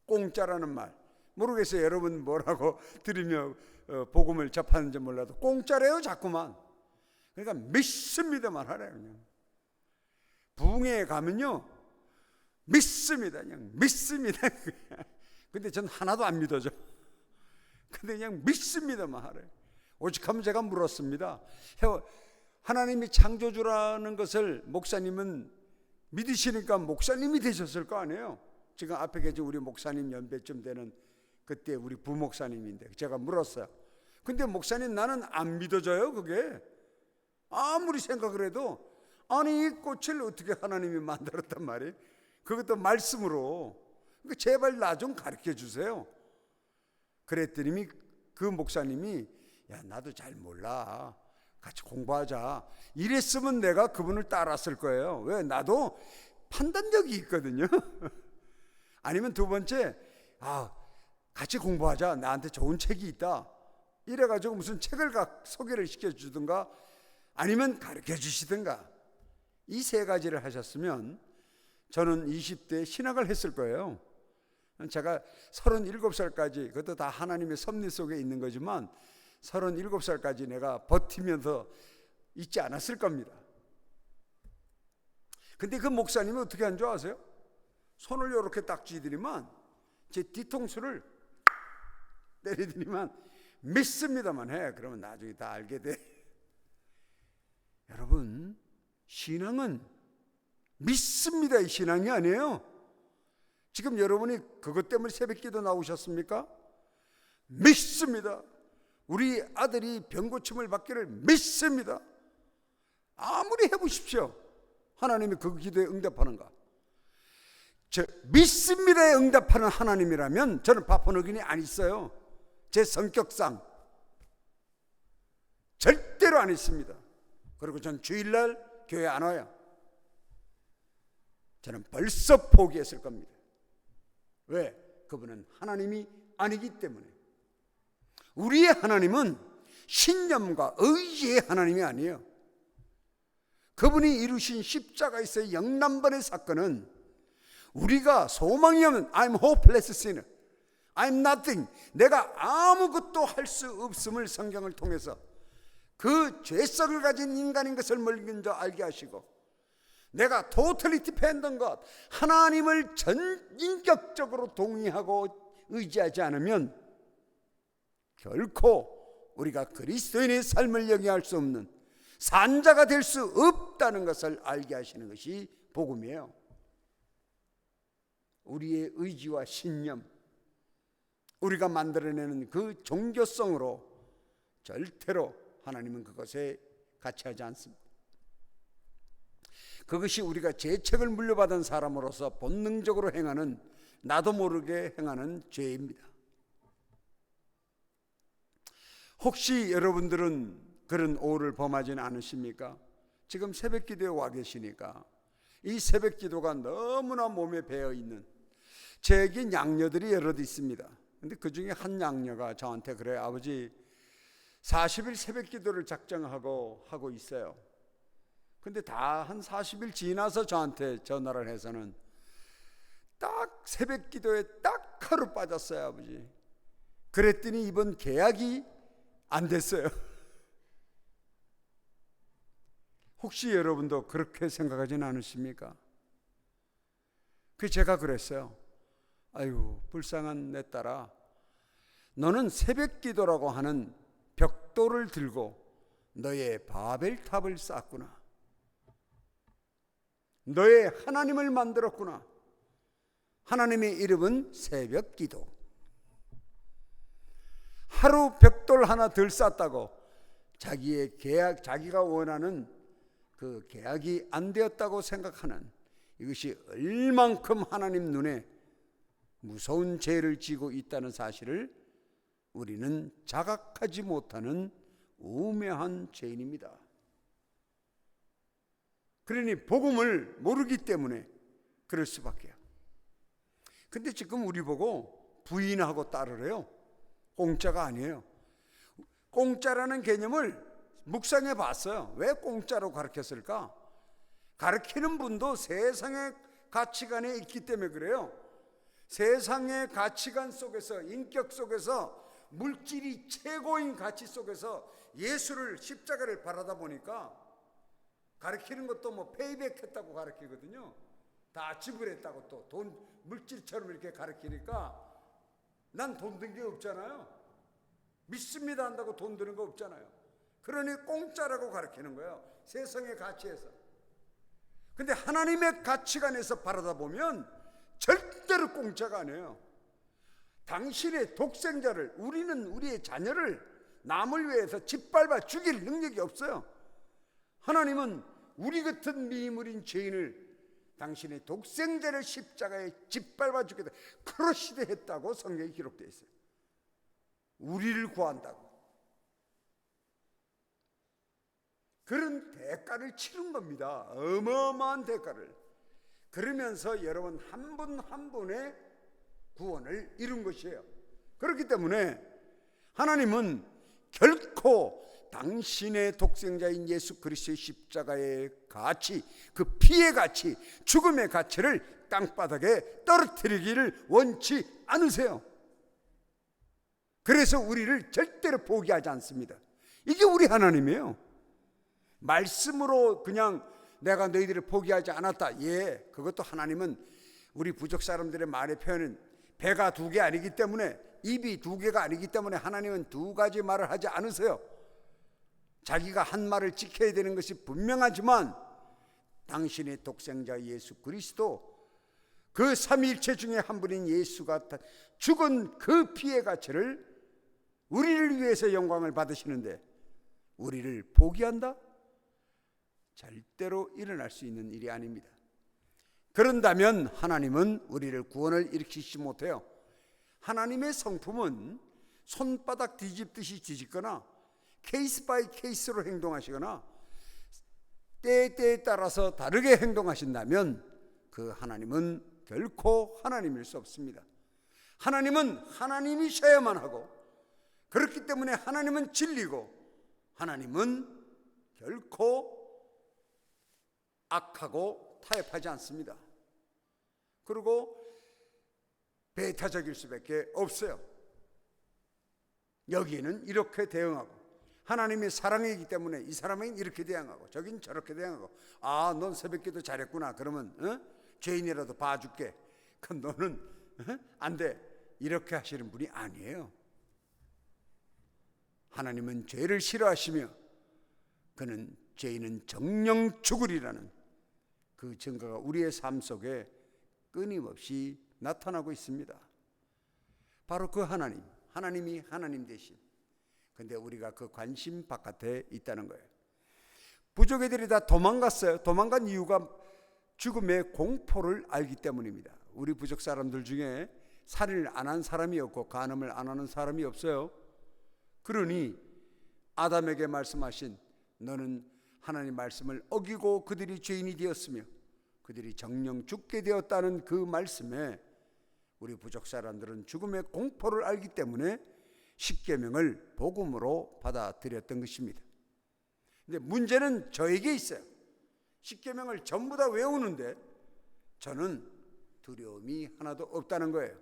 S3: 공짜라는 말. 모르겠어요. 여러분 뭐라고 들으며 복음을 접하는지 몰라도 공짜래요 자꾸만. 그러니까 믿습니다만 하래요. 그냥 부흥회에 가면요 믿습니다. 그냥 믿습니다. 근데 전 하나도 안 믿어져. 근데 그냥 믿습니다만 하래요. 오직하면 제가 물었습니다. 하나님이 창조주라는 것을 목사님은 믿으시니까 목사님이 되셨을 거 아니에요. 지금 앞에 계신 우리 목사님 연배쯤 되는, 그때 우리 부목사님인데 제가 물었어요. 근데 목사님 나는 안 믿어져요 그게. 아무리 생각을 해도, 아니 이 꽃을 어떻게 하나님이 만들었단 말이에요. 그것도 말씀으로. 그러니까 제발 나 좀 가르쳐 주세요. 그랬더니 그 목사님이 야 나도 잘 몰라, 같이 공부하자 이랬으면 내가 그분을 따랐을 거예요. 왜? 나도 판단력이 있거든요. 아니면 두 번째, 같이 공부하자, 나한테 좋은 책이 있다 이래가지고 무슨 책을 소개를 시켜주든가 아니면 가르쳐 주시든가, 이 세 가지를 하셨으면 저는 20대에 신학을 했을 거예요. 제가 37살까지, 그것도 다 하나님의 섭리 속에 있는 거지만 37살까지 내가 버티면서 있지 않았을 겁니다. 근데 그 목사님은 어떻게 한 줄 아세요? 손을 이렇게 딱 쥐더니만 제 뒤통수를 때리더니만 믿습니다만 해. 그러면 나중에 다 알게 돼. 여러분, 신앙은 믿습니다의 신앙이 아니에요. 지금 여러분이 그것 때문에 새벽기도 나오셨습니까? 믿습니다. 우리 아들이 병고침을 받기를 믿습니다. 아무리 해보십시오. 하나님이 그 기도에 응답하는가? 믿습니다에 응답하는 하나님이라면 저는 파포너긴이 안 있어요. 제 성격상 절대로 안 있습니다. 그리고 전 주일날 교회 안 와요. 저는 벌써 포기했을 겁니다. 왜? 그분은 하나님이 아니기 때문에. 우리의 하나님은 신념과 의지의 하나님이 아니에요. 그분이 이루신 십자가에서의 영남번의 사건은 우리가 소망이 없는 I'm hopeless sinner, I'm nothing, 내가 아무것도 할 수 없음을 성경을 통해서 그 죄성을 가진 인간인 것을 먼저 알게 하시고, 내가 totally dependent 것, 하나님을 전인격적으로 동의하고 의지하지 않으면 결코 우리가 그리스도인의 삶을 영위할 수 없는 산자가 될 수 없다는 것을 알게 하시는 것이 복음이에요. 우리의 의지와 신념, 우리가 만들어내는 그 종교성으로 절대로 하나님은 그것에 같이 하지 않습니다. 그것이 우리가 죄책을 물려받은 사람으로서 본능적으로 행하는, 나도 모르게 행하는 죄입니다. 혹시 여러분들은 그런 오를 범하지는 않으십니까? 지금 새벽기도에 와 계시니까 이 새벽기도가 너무나 몸에 배어 있는, 제게 양녀들이 여럿 있습니다. 근데 그 중에 한 양녀가 저한테 그래요. 아버지, 40일 새벽기도를 작정하고 하고 있어요. 근데 다 한 40일 지나서 저한테 전화를 해서는 딱 새벽기도에 딱 하루 빠졌어요, 아버지. 그랬더니 이번 계약이 안 됐어요. 혹시 여러분도 그렇게 생각하지는 않으십니까? 그 제가 그랬어요. 아유, 불쌍한 내 딸아, 너는 새벽기도라고 하는 벽돌을 들고 너의 바벨탑을 쌓았구나. 너의 하나님을 만들었구나. 하나님의 이름은 새벽기도. 하루 벽돌 하나 덜 쌓았다고 자기의 계약, 자기가 원하는 그 계약이 안 되었다고 생각하는, 이것이 얼만큼 하나님 눈에 무서운 죄를 지고 있다는 사실을 우리는 자각하지 못하는 우매한 죄인입니다. 그러니 복음을 모르기 때문에 그럴 수밖에요. 근데 지금 우리 보고 부인하고 따르래요. 공짜가 아니에요. 공짜라는 개념을 묵상해 봤어요. 왜 공짜로 가르쳤을까? 가르치는 분도 세상의 가치관에 있기 때문에 그래요. 세상의 가치관 속에서, 인격 속에서, 물질이 최고인 가치 속에서 예수를, 십자가를 바라다 보니까 가르치는 것도 뭐 페이백 했다고 가르치거든요. 다 지불했다고, 또 돈, 물질처럼 이렇게 가르치니까 난 돈 든 게 없잖아요. 믿습니다 한다고 돈 드는 거 없잖아요. 그러니 공짜라고 가르치는 거예요. 세상의 가치에서. 근데 하나님의 가치관에서 바라다 보면 절대로 공짜가 아니에요. 당신의 독생자를, 우리는 우리의 자녀를 남을 위해서 짓밟아 죽일 능력이 없어요. 하나님은 우리 같은 미물인 죄인을 당신의 독생자를 십자가에 짓밟아 죽겠다, 크러시드 했다고 성경에 기록되어 있어요. 우리를 구한다고. 그런 대가를 치른 겁니다. 어마어마한 대가를. 그러면서 여러분 한 분 한 분의 구원을 이룬 것이에요. 그렇기 때문에 하나님은 결코 당신의 독생자인 예수 그리스도의 십자가의 가치, 그 피의 가치, 죽음의 가치를 땅바닥에 떨어뜨리기를 원치 않으세요. 그래서 우리를 절대로 포기하지 않습니다. 이게 우리 하나님이에요. 말씀으로 그냥 내가 너희들을 포기하지 않았다. 예, 그것도 하나님은 우리 부족 사람들의 말의 표현은 배가 두 개 아니기 때문에, 입이 두 개가 아니기 때문에 하나님은 두 가지 말을 하지 않으세요. 자기가 한 말을 지켜야 되는 것이 분명하지만 당신의 독생자 예수 그리스도, 그 삼위일체 중에 한 분인 예수가 죽은 그 피의 가치를 우리를 위해서 영광을 받으시는데 우리를 포기한다? 절대로 일어날 수 있는 일이 아닙니다. 그런다면 하나님은 우리를 구원을 일으키지 못해요. 하나님의 성품은 손바닥 뒤집듯이 뒤집거나 케이스 바이 케이스로 행동하시거나 때에 따라서 다르게 행동하신다면 그 하나님은 결코 하나님일 수 없습니다. 하나님은 하나님이셔야만 하고, 그렇기 때문에 하나님은 진리고, 하나님은 결코 악하고 타협하지 않습니다. 그리고 배타적일 수밖에 없어요. 여기는 이렇게 대응하고, 하나님이 사랑이기 때문에 이 사람은 이렇게 대응하고 저긴 저렇게 대응하고, 아, 넌 새벽기도 잘했구나, 그러면 죄인이라도 봐줄게. 그럼 너는 안 돼, 이렇게 하시는 분이 아니에요. 하나님은 죄를 싫어하시며 그는 죄인은 정령 죽으리라는 그 증거가 우리의 삶 속에 끊임없이 나타나고 있습니다. 바로 그 하나님이 하나님 되신, 근데 우리가 그 관심 바깥에 있다는 거예요. 부족 애들이 다 도망갔어요. 도망간 이유가 죽음의 공포를 알기 때문입니다. 우리 부족 사람들 중에 살인을 안 한 사람이 없고 간음을 안 하는 사람이 없어요. 그러니 아담에게 말씀하신 너는 하나님 말씀을 어기고 그들이 죄인이 되었으며 그들이 정령 죽게 되었다는 그 말씀에 우리 부족 사람들은 죽음의 공포를 알기 때문에 십계명을 복음으로 받아들였던 것입니다. 근데 문제는 저에게 있어요. 십계명을 전부 다 외우는데 저는 두려움이 하나도 없다는 거예요.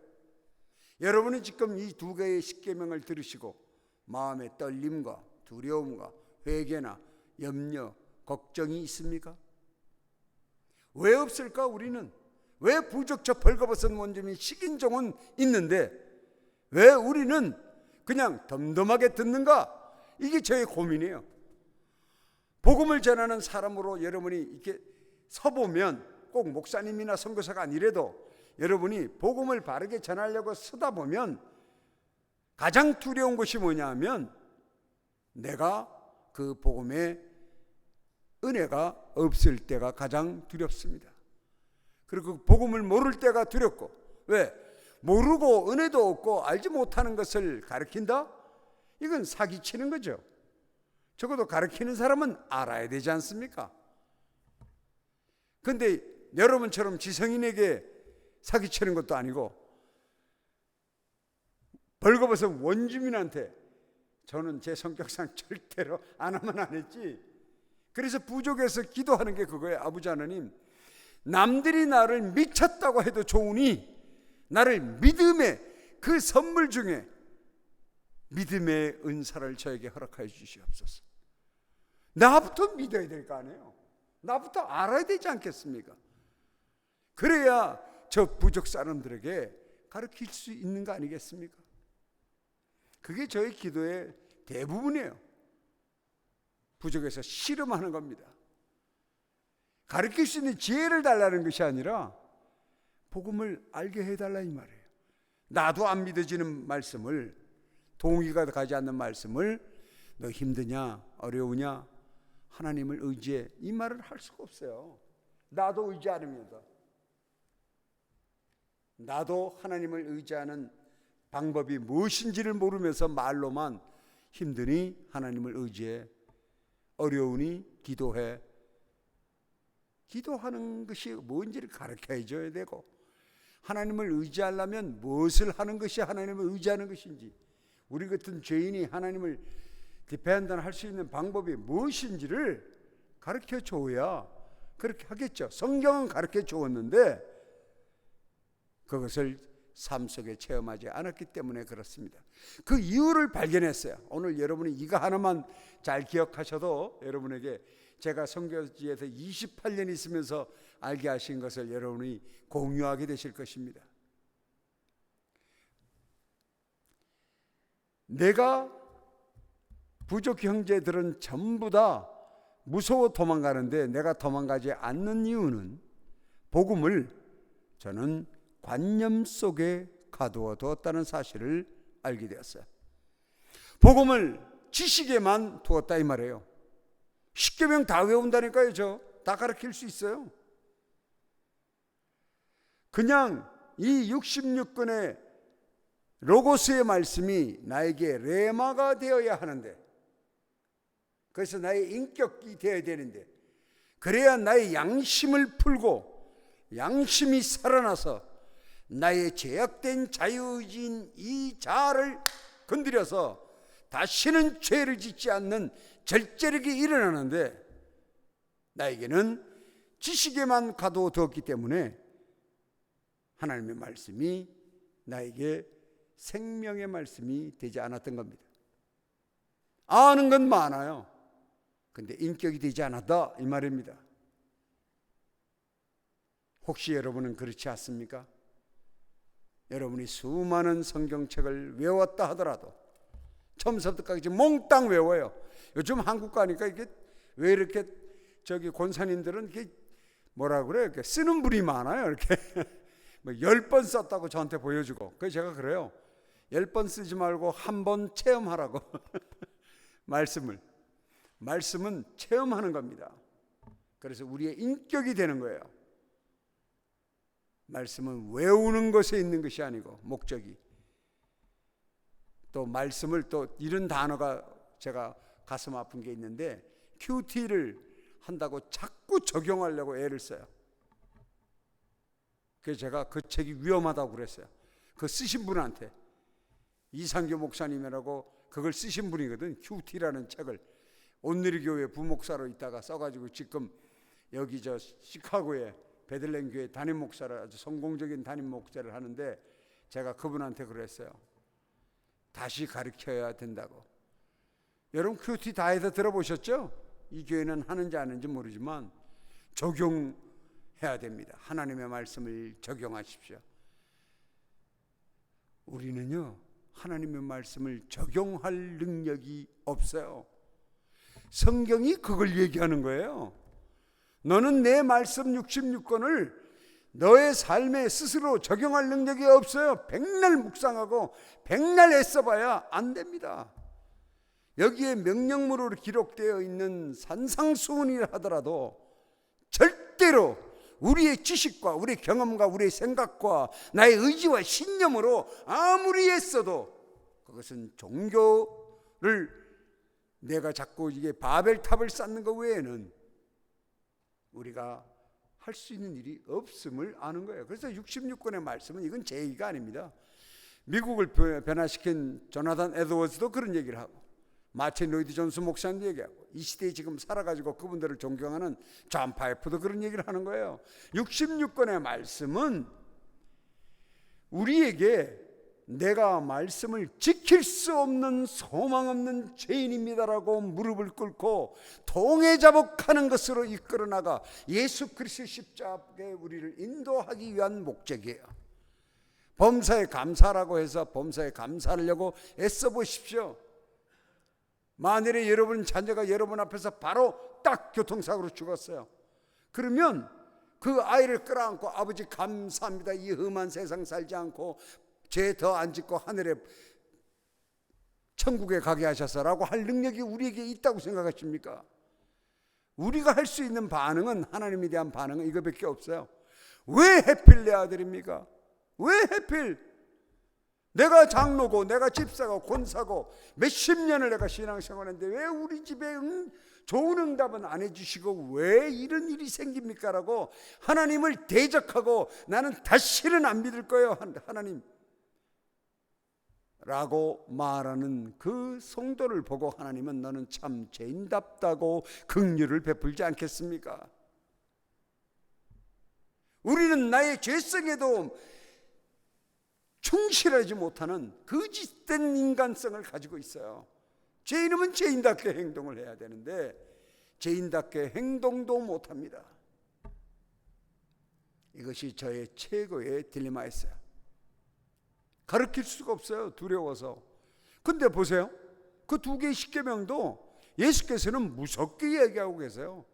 S3: 여러분은 지금 이 두 개의 십계명을 들으시고 마음의 떨림과 두려움과 회개나 염려, 걱정이 있습니까? 왜 없을까? 우리는 왜 부족저 벌거벗은 원점인 식인종은 있는데 왜 우리는 그냥 덤덤하게 듣는가? 이게 저의 고민이에요. 복음을 전하는 사람으로 여러분이 이렇게 서보면 꼭 목사님이나 선교사가 아니래도 여러분이 복음을 바르게 전하려고 서다 보면 가장 두려운 것이 뭐냐 하면 내가 그 복음의 은혜가 없을 때가 가장 두렵습니다. 그리고 그 복음을 모를 때가 두렵고, 왜? 모르고 은혜도 없고 알지 못하는 것을 가르친다? 이건 사기치는 거죠. 적어도 가르치는 사람은 알아야 되지 않습니까? 그런데 여러분처럼 지성인에게 사기치는 것도 아니고 벌거벗은 원주민한테 저는 제 성격상 절대로 안 하면 안 했지. 그래서 부족해서 기도하는 게 그거예요. 아버지 하나님, 남들이 나를 미쳤다고 해도 좋으니 나를 믿음의 그 선물 중에 믿음의 은사를 저에게 허락하여 주시옵소서. 나부터 믿어야 될 거 아니에요. 나부터 알아야 되지 않겠습니까? 그래야 저 부족 사람들에게 가르칠 수 있는 거 아니겠습니까? 그게 저의 기도의 대부분이에요. 부족해서 씨름하는 겁니다. 가르칠 수 있는 지혜를 달라는 것이 아니라 복음을 알게 해달라 이 말이에요. 나도 안 믿어지는 말씀을, 동의가 가지 않는 말씀을 너 힘드냐 어려우냐 하나님을 의지해, 이 말을 할 수가 없어요. 나도 의지 않으면서, 나도 하나님을 의지하는 방법이 무엇인지를 모르면서 말로만 힘드니 하나님을 의지해, 어려우니 기도해. 기도하는 것이 뭔지를 가르쳐 줘야 되고, 하나님을 의지하려면 무엇을 하는 것이 하나님을 의지하는 것인지, 우리 같은 죄인이 하나님을 디펜드할 수 있는 방법이 무엇인지를 가르쳐 줘야 그렇게 하겠죠. 성경은 가르쳐 주었는데 그것을 삶 속에 체험하지 않았기 때문에 그렇습니다. 그 이유를 발견했어요. 오늘 여러분이 이거 하나만 잘 기억하셔도 여러분에게 제가 선교지에서 28년 있으면서 알게 하신 것을 여러분이 공유하게 되실 것입니다. 내가 부족 형제들은 전부 다 무서워 도망가는데 내가 도망가지 않는 이유는 복음을 저는 관념 속에 가두어 두었다는 사실을 알게 되었어요. 복음을 지식에만 두었다 이 말이에요. 십계명 다 외운다니까요. 저 다 가르칠 수 있어요. 그냥 이 66권의 로고스의 말씀이 나에게 레마가 되어야 하는데, 그래서 나의 인격이 되어야 되는데, 그래야 나의 양심을 풀고 양심이 살아나서 나의 죄악된 자유의지인 이 자아를 건드려서 다시는 죄를 짓지 않는 절제력이 일어나는데, 나에게는 지식에만 가둬두었기 때문에 하나님의 말씀이 나에게 생명의 말씀이 되지 않았던 겁니다. 아는 건 많아요. 근데 인격이 되지 않았다 이 말입니다. 혹시 여러분은 그렇지 않습니까? 여러분이 수많은 성경책을 외웠다 하더라도 처음부터 끝까지 몽땅 외워요. 요즘 한국 가니까 이게 왜 이렇게 저기 권사님들은 이렇게 뭐라 그래요? 이렇게 쓰는 분이 많아요. 이렇게 뭐 10번 썼다고 저한테 보여주고. 그래서 제가 그래요. 10번 쓰지 말고 한 번 체험하라고 말씀을. 말씀은 체험하는 겁니다. 그래서 우리의 인격이 되는 거예요. 말씀은 외우는 것에 있는 것이 아니고 목적이. 또 말씀을 또 이런 단어가 제가 가슴 아픈 게 있는데 QT를 한다고 자꾸 적용하려고 애를 써요. 그래서 제가 그 책이 위험하다고 그랬어요. 그 쓰신 분한테, 이상교 목사님이라고 그걸 쓰신 분이거든. QT라는 책을 온누리교회 부목사로 있다가 써가지고 지금 여기 저 시카고에 베들레헴 교회 담임 목사를, 아주 성공적인 담임 목사를 하는데, 제가 그분한테 그랬어요. 다시 가르쳐야 된다고. 여러분 QT 다 해서 들어보셨죠? 이 교회는 하는지 안 하는지 모르지만 적용해야 됩니다. 하나님의 말씀을 적용하십시오. 우리는요, 하나님의 말씀을 적용할 능력이 없어요. 성경이 그걸 얘기하는 거예요. 너는 내 말씀 66권을 너의 삶에 스스로 적용할 능력이 없어요. 백날 묵상하고 백날 애써봐야 안 됩니다. 여기에 명령문으로 기록되어 있는 산상수훈이라 하더라도 절대로 우리의 지식과 우리의 경험과 우리의 생각과 나의 의지와 신념으로 아무리 애써도 그것은 종교를 내가 자꾸 이게 바벨탑을 쌓는 것 외에는 우리가 할 수 있는 일이 없음을 아는 거예요. 그래서 66권의 말씀은 이건 제 얘기가 아닙니다. 미국을 변화시킨 조나단 에드워즈도 그런 얘기를 하고, 마틴 로이드 존스 목사님도 얘기하고, 이 시대에 지금 살아가지고 그분들을 존경하는 존 파이프도 그런 얘기를 하는 거예요. 66권의 말씀은 우리에게 내가 말씀을 지킬 수 없는 소망 없는 죄인입니다라고 무릎을 꿇고 통해자복하는 것으로 이끌어 나가 예수 그리스도의 십자가에 우리를 인도하기 위한 목적이에요. 범사에 감사라고 해서 범사에 감사하려고 애써 보십시오. 만일에 여러분 자녀가 여러분 앞에서 바로 딱 교통사고로 죽었어요. 그러면 그 아이를 끌어안고 아버지 감사합니다. 이 험한 세상 살지 않고 죄 더 안 짓고 하늘에 천국에 가게 하셔서라고 할 능력이 우리에게 있다고 생각하십니까? 우리가 할 수 있는 반응은, 하나님에 대한 반응은 이거밖에 없어요. 왜 하필 내 아들입니까? 왜 하필? 내가 장로고 내가 집사고 권사고 몇십 년을 내가 신앙생활했는데 왜 우리 집에 좋은 응답은 안 해주시고 왜 이런 일이 생깁니까? 라고 하나님을 대적하고 나는 다시는 안 믿을 거예요, 하나님 라고 말하는 그 성도를 보고 하나님은 너는 참 죄인답다고 긍휼을 베풀지 않겠습니까? 우리는 나의 죄성에도 충실하지 못하는 거짓된 인간성을 가지고 있어요. 죄인은 죄인답게 행동을 해야 되는데 죄인답게 행동도 못합니다. 이것이 저의 최고의 딜레마였어요. 가르칠 수가 없어요, 두려워서. 근데 보세요, 그 두 개의 십계명도 예수께서는 무섭게 얘기하고 계세요.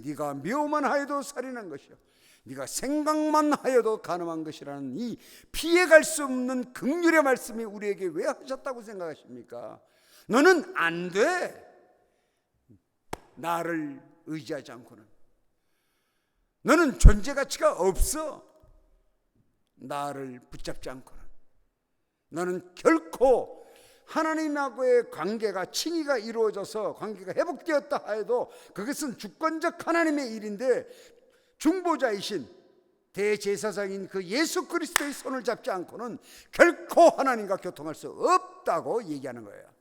S3: 네가 미워만 하여도 살인한 것이요, 네가 생각만 하여도 간음한 것이라는 이 피해갈 수 없는 긍휼의 말씀이 우리에게 왜 하셨다고 생각하십니까? 너는 안 돼, 나를 의지하지 않고는. 너는 존재 가치가 없어, 나를 붙잡지 않고는. 너는 결코 하나님하고의 관계가, 칭의가 이루어져서 관계가 회복되었다 해도 그것은 주권적 하나님의 일인데 중보자이신 대제사장인 그 예수 그리스도의 손을 잡지 않고는 결코 하나님과 교통할 수 없다고 얘기하는 거예요.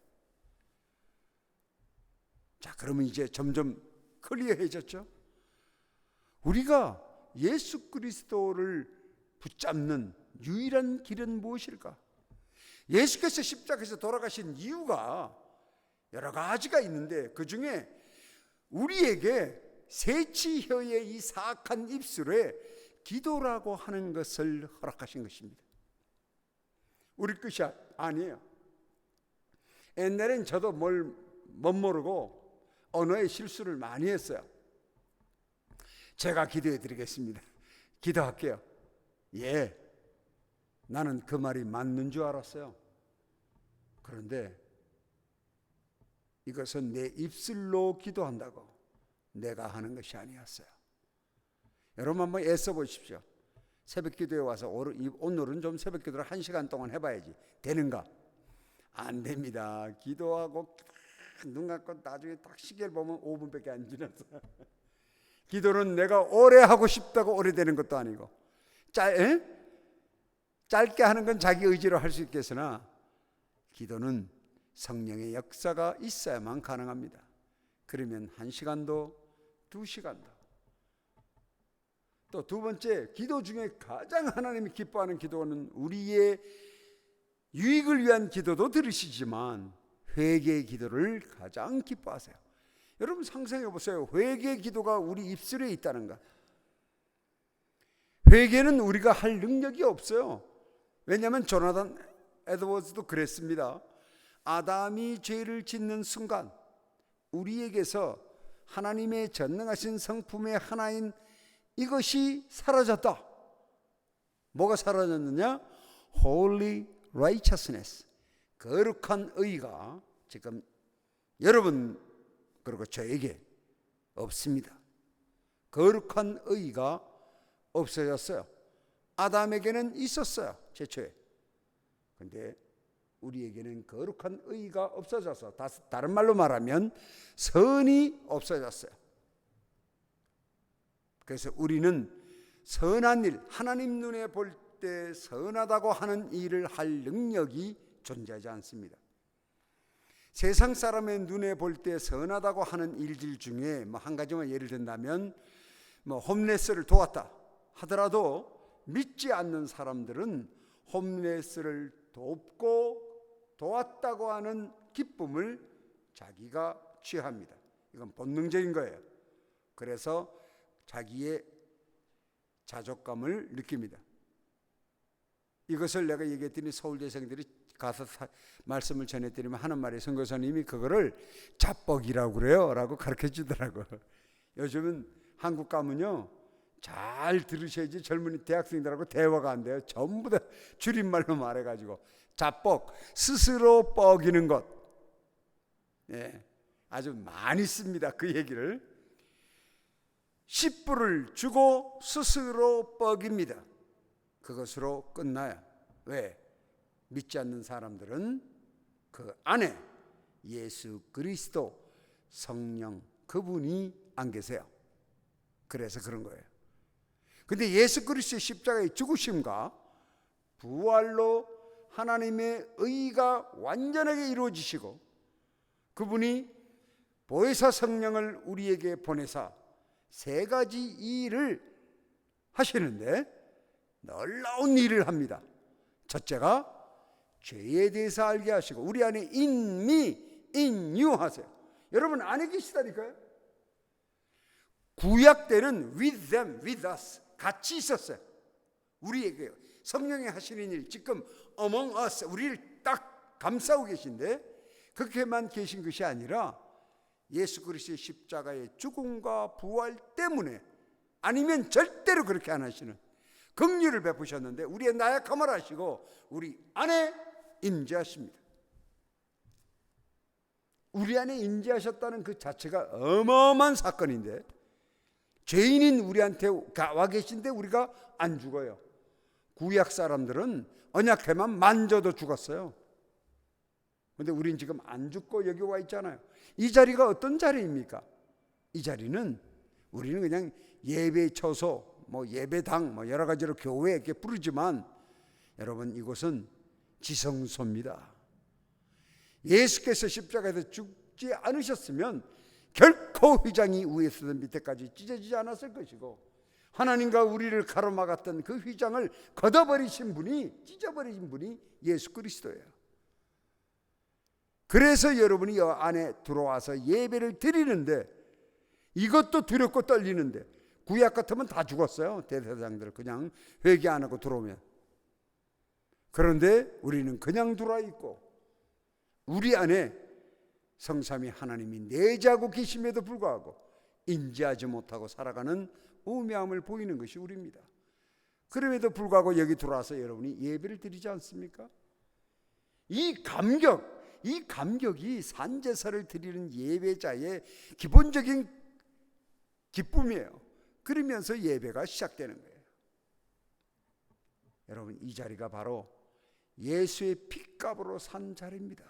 S3: 자, 그러면 이제 점점 클리어해졌죠? 우리가 예수 그리스도를 붙잡는 유일한 길은 무엇일까? 예수께서 십자가에서 돌아가신 이유가 여러 가지가 있는데 그 중에 우리에게 세치혀의 이 사악한 입술에 기도라고 하는 것을 허락하신 것입니다. 우리 것이 아니에요. 옛날엔 저도 못 모르고 언어의 실수를 많이 했어요. 제가 기도해 드리겠습니다. 기도할게요. 예, 나는 그 말이 맞는 줄 알았어요. 그런데 이것은 내 입술로 기도한다고 내가 하는 것이 아니었어요. 여러분 한번 애써 보십시오. 새벽 기도에 와서 오늘은 좀 새벽 기도를 1시간 동안 해봐야지 되는가? 안 됩니다. 기도하고 눈 감고 나중에 딱 시계를 보면 5분밖에 안 지났어요. 기도는 내가 오래 하고 싶다고 오래 되는 것도 아니고 짧게 하는 건 자기 의지로 할 수 있겠으나 기도는 성령의 역사가 있어야만 가능합니다. 그러면 1시간도 2시간도. 또 두 번째, 기도 중에 가장 하나님이 기뻐하는 기도는 우리의 유익을 위한 기도도 들으시지만 회개의 기도를 가장 기뻐하세요. 여러분 상상해 보세요. 회개의 기도가 우리 입술에 있다는 것. 회개는 우리가 할 능력이 없어요. 왜냐하면 조나단 에드워즈도 그랬습니다. 아담이 죄를 짓는 순간 우리에게서 하나님의 전능하신 성품의 하나인 이것이 사라졌다. 뭐가 사라졌느냐? Holy righteousness, 거룩한 의가 지금 여러분 그리고 저에게 없습니다. 거룩한 의가 없어졌어요. 아담에게는 있었어요, 최초에. 그런데 우리에게는 거룩한 의가 없어져서, 다른 말로 말하면 선이 없어졌어요. 그래서 우리는 선한 일, 하나님 눈에 볼 때 선하다고 하는 일을 할 능력이 존재하지 않습니다. 세상 사람의 눈에 볼 때 선하다고 하는 일들 중에 한 가지만 예를 든다면 홈레스를 도왔다 하더라도 믿지 않는 사람들은 홈레스를 돕고 도왔다고 하는 기쁨을 자기가 취합니다. 이건 본능적인 거예요. 그래서 자기의 자족감을 느낍니다. 이것을 내가 얘기했더니 서울대생들이 가서 말씀을 전해드리면 하는 말이, 선교사님이 그거를 자뻑이라고 그래요 라고 가르쳐 주더라고요. 요즘은 한국 가면요, 잘 들으셔야지 젊은이 대학생들하고 대화가 안 돼요. 전부 다 줄임말로 말해가지고. 자뻑, 스스로 뻐기는 것. 예, 아주 많이 씁니다, 그 얘기를. 10불을 주고 스스로 뻐깁니다. 그것으로 끝나요. 왜? 믿지 않는 사람들은 그 안에 예수 그리스도, 성령, 그분이 안 계세요. 그래서 그런 거예요. 근데 예수 그리스도의 십자가의 죽으심과 부활로 하나님의 의가 완전하게 이루어지시고 그분이 보혜사 성령을 우리에게 보내사 세 가지 일을 하시는데 놀라운 일을 합니다. 첫째가 죄에 대해서 알게 하시고 우리 안에 in me, in you 하세요. 여러분 안에 계시다니까요. 구약 때는 with them, with us 같이 있었어요. 우리에게 성령이 하시는 일, 지금 among us, 우리를 딱 감싸고 계신데 그렇게만 계신 것이 아니라 예수 그리스도의 십자가의 죽음과 부활 때문에, 아니면 절대로 그렇게 안 하시는 긍휼을 베푸셨는데 우리의 나약함을 아시고 우리 안에 임재하십니다. 우리 안에 임재하셨다는 그 자체가 어마어마한 사건인데, 죄인인 우리한테 와 계신데 우리가 안 죽어요. 구약 사람들은 언약궤만 만져도 죽었어요. 그런데 우린 지금 안 죽고 여기 와 있잖아요. 이 자리가 어떤 자리입니까? 이 자리는 우리는 그냥 예배 처소, 예배당, 여러 가지로 교회에 이렇게 부르지만 여러분 이곳은 지성소입니다. 예수께서 십자가에서 죽지 않으셨으면 결코 휘장이 위에서부터 밑에까지 찢어지지 않았을 것이고, 하나님과 우리를 가로막았던 그 휘장을 걷어버리신 분이, 찢어버리신 분이 예수 그리스도예요. 그래서 여러분이 이 안에 들어와서 예배를 드리는데 이것도 두렵고 떨리는데, 구약 같으면 다 죽었어요. 대제사장들 그냥 회개 안 하고 들어오면. 그런데 우리는 그냥 들어와 있고 우리 안에 성삼위 하나님이 내재하고 계심에도 불구하고 인지하지 못하고 살아가는 우매함을 보이는 것이 우리입니다. 그럼에도 불구하고 여기 들어와서 여러분이 예배를 드리지 않습니까? 이 감격, 이 감격이 산제사를 드리는 예배자의 기본적인 기쁨이에요. 그러면서 예배가 시작되는 거예요. 여러분, 이 자리가 바로 예수의 핏값으로 산 자리입니다.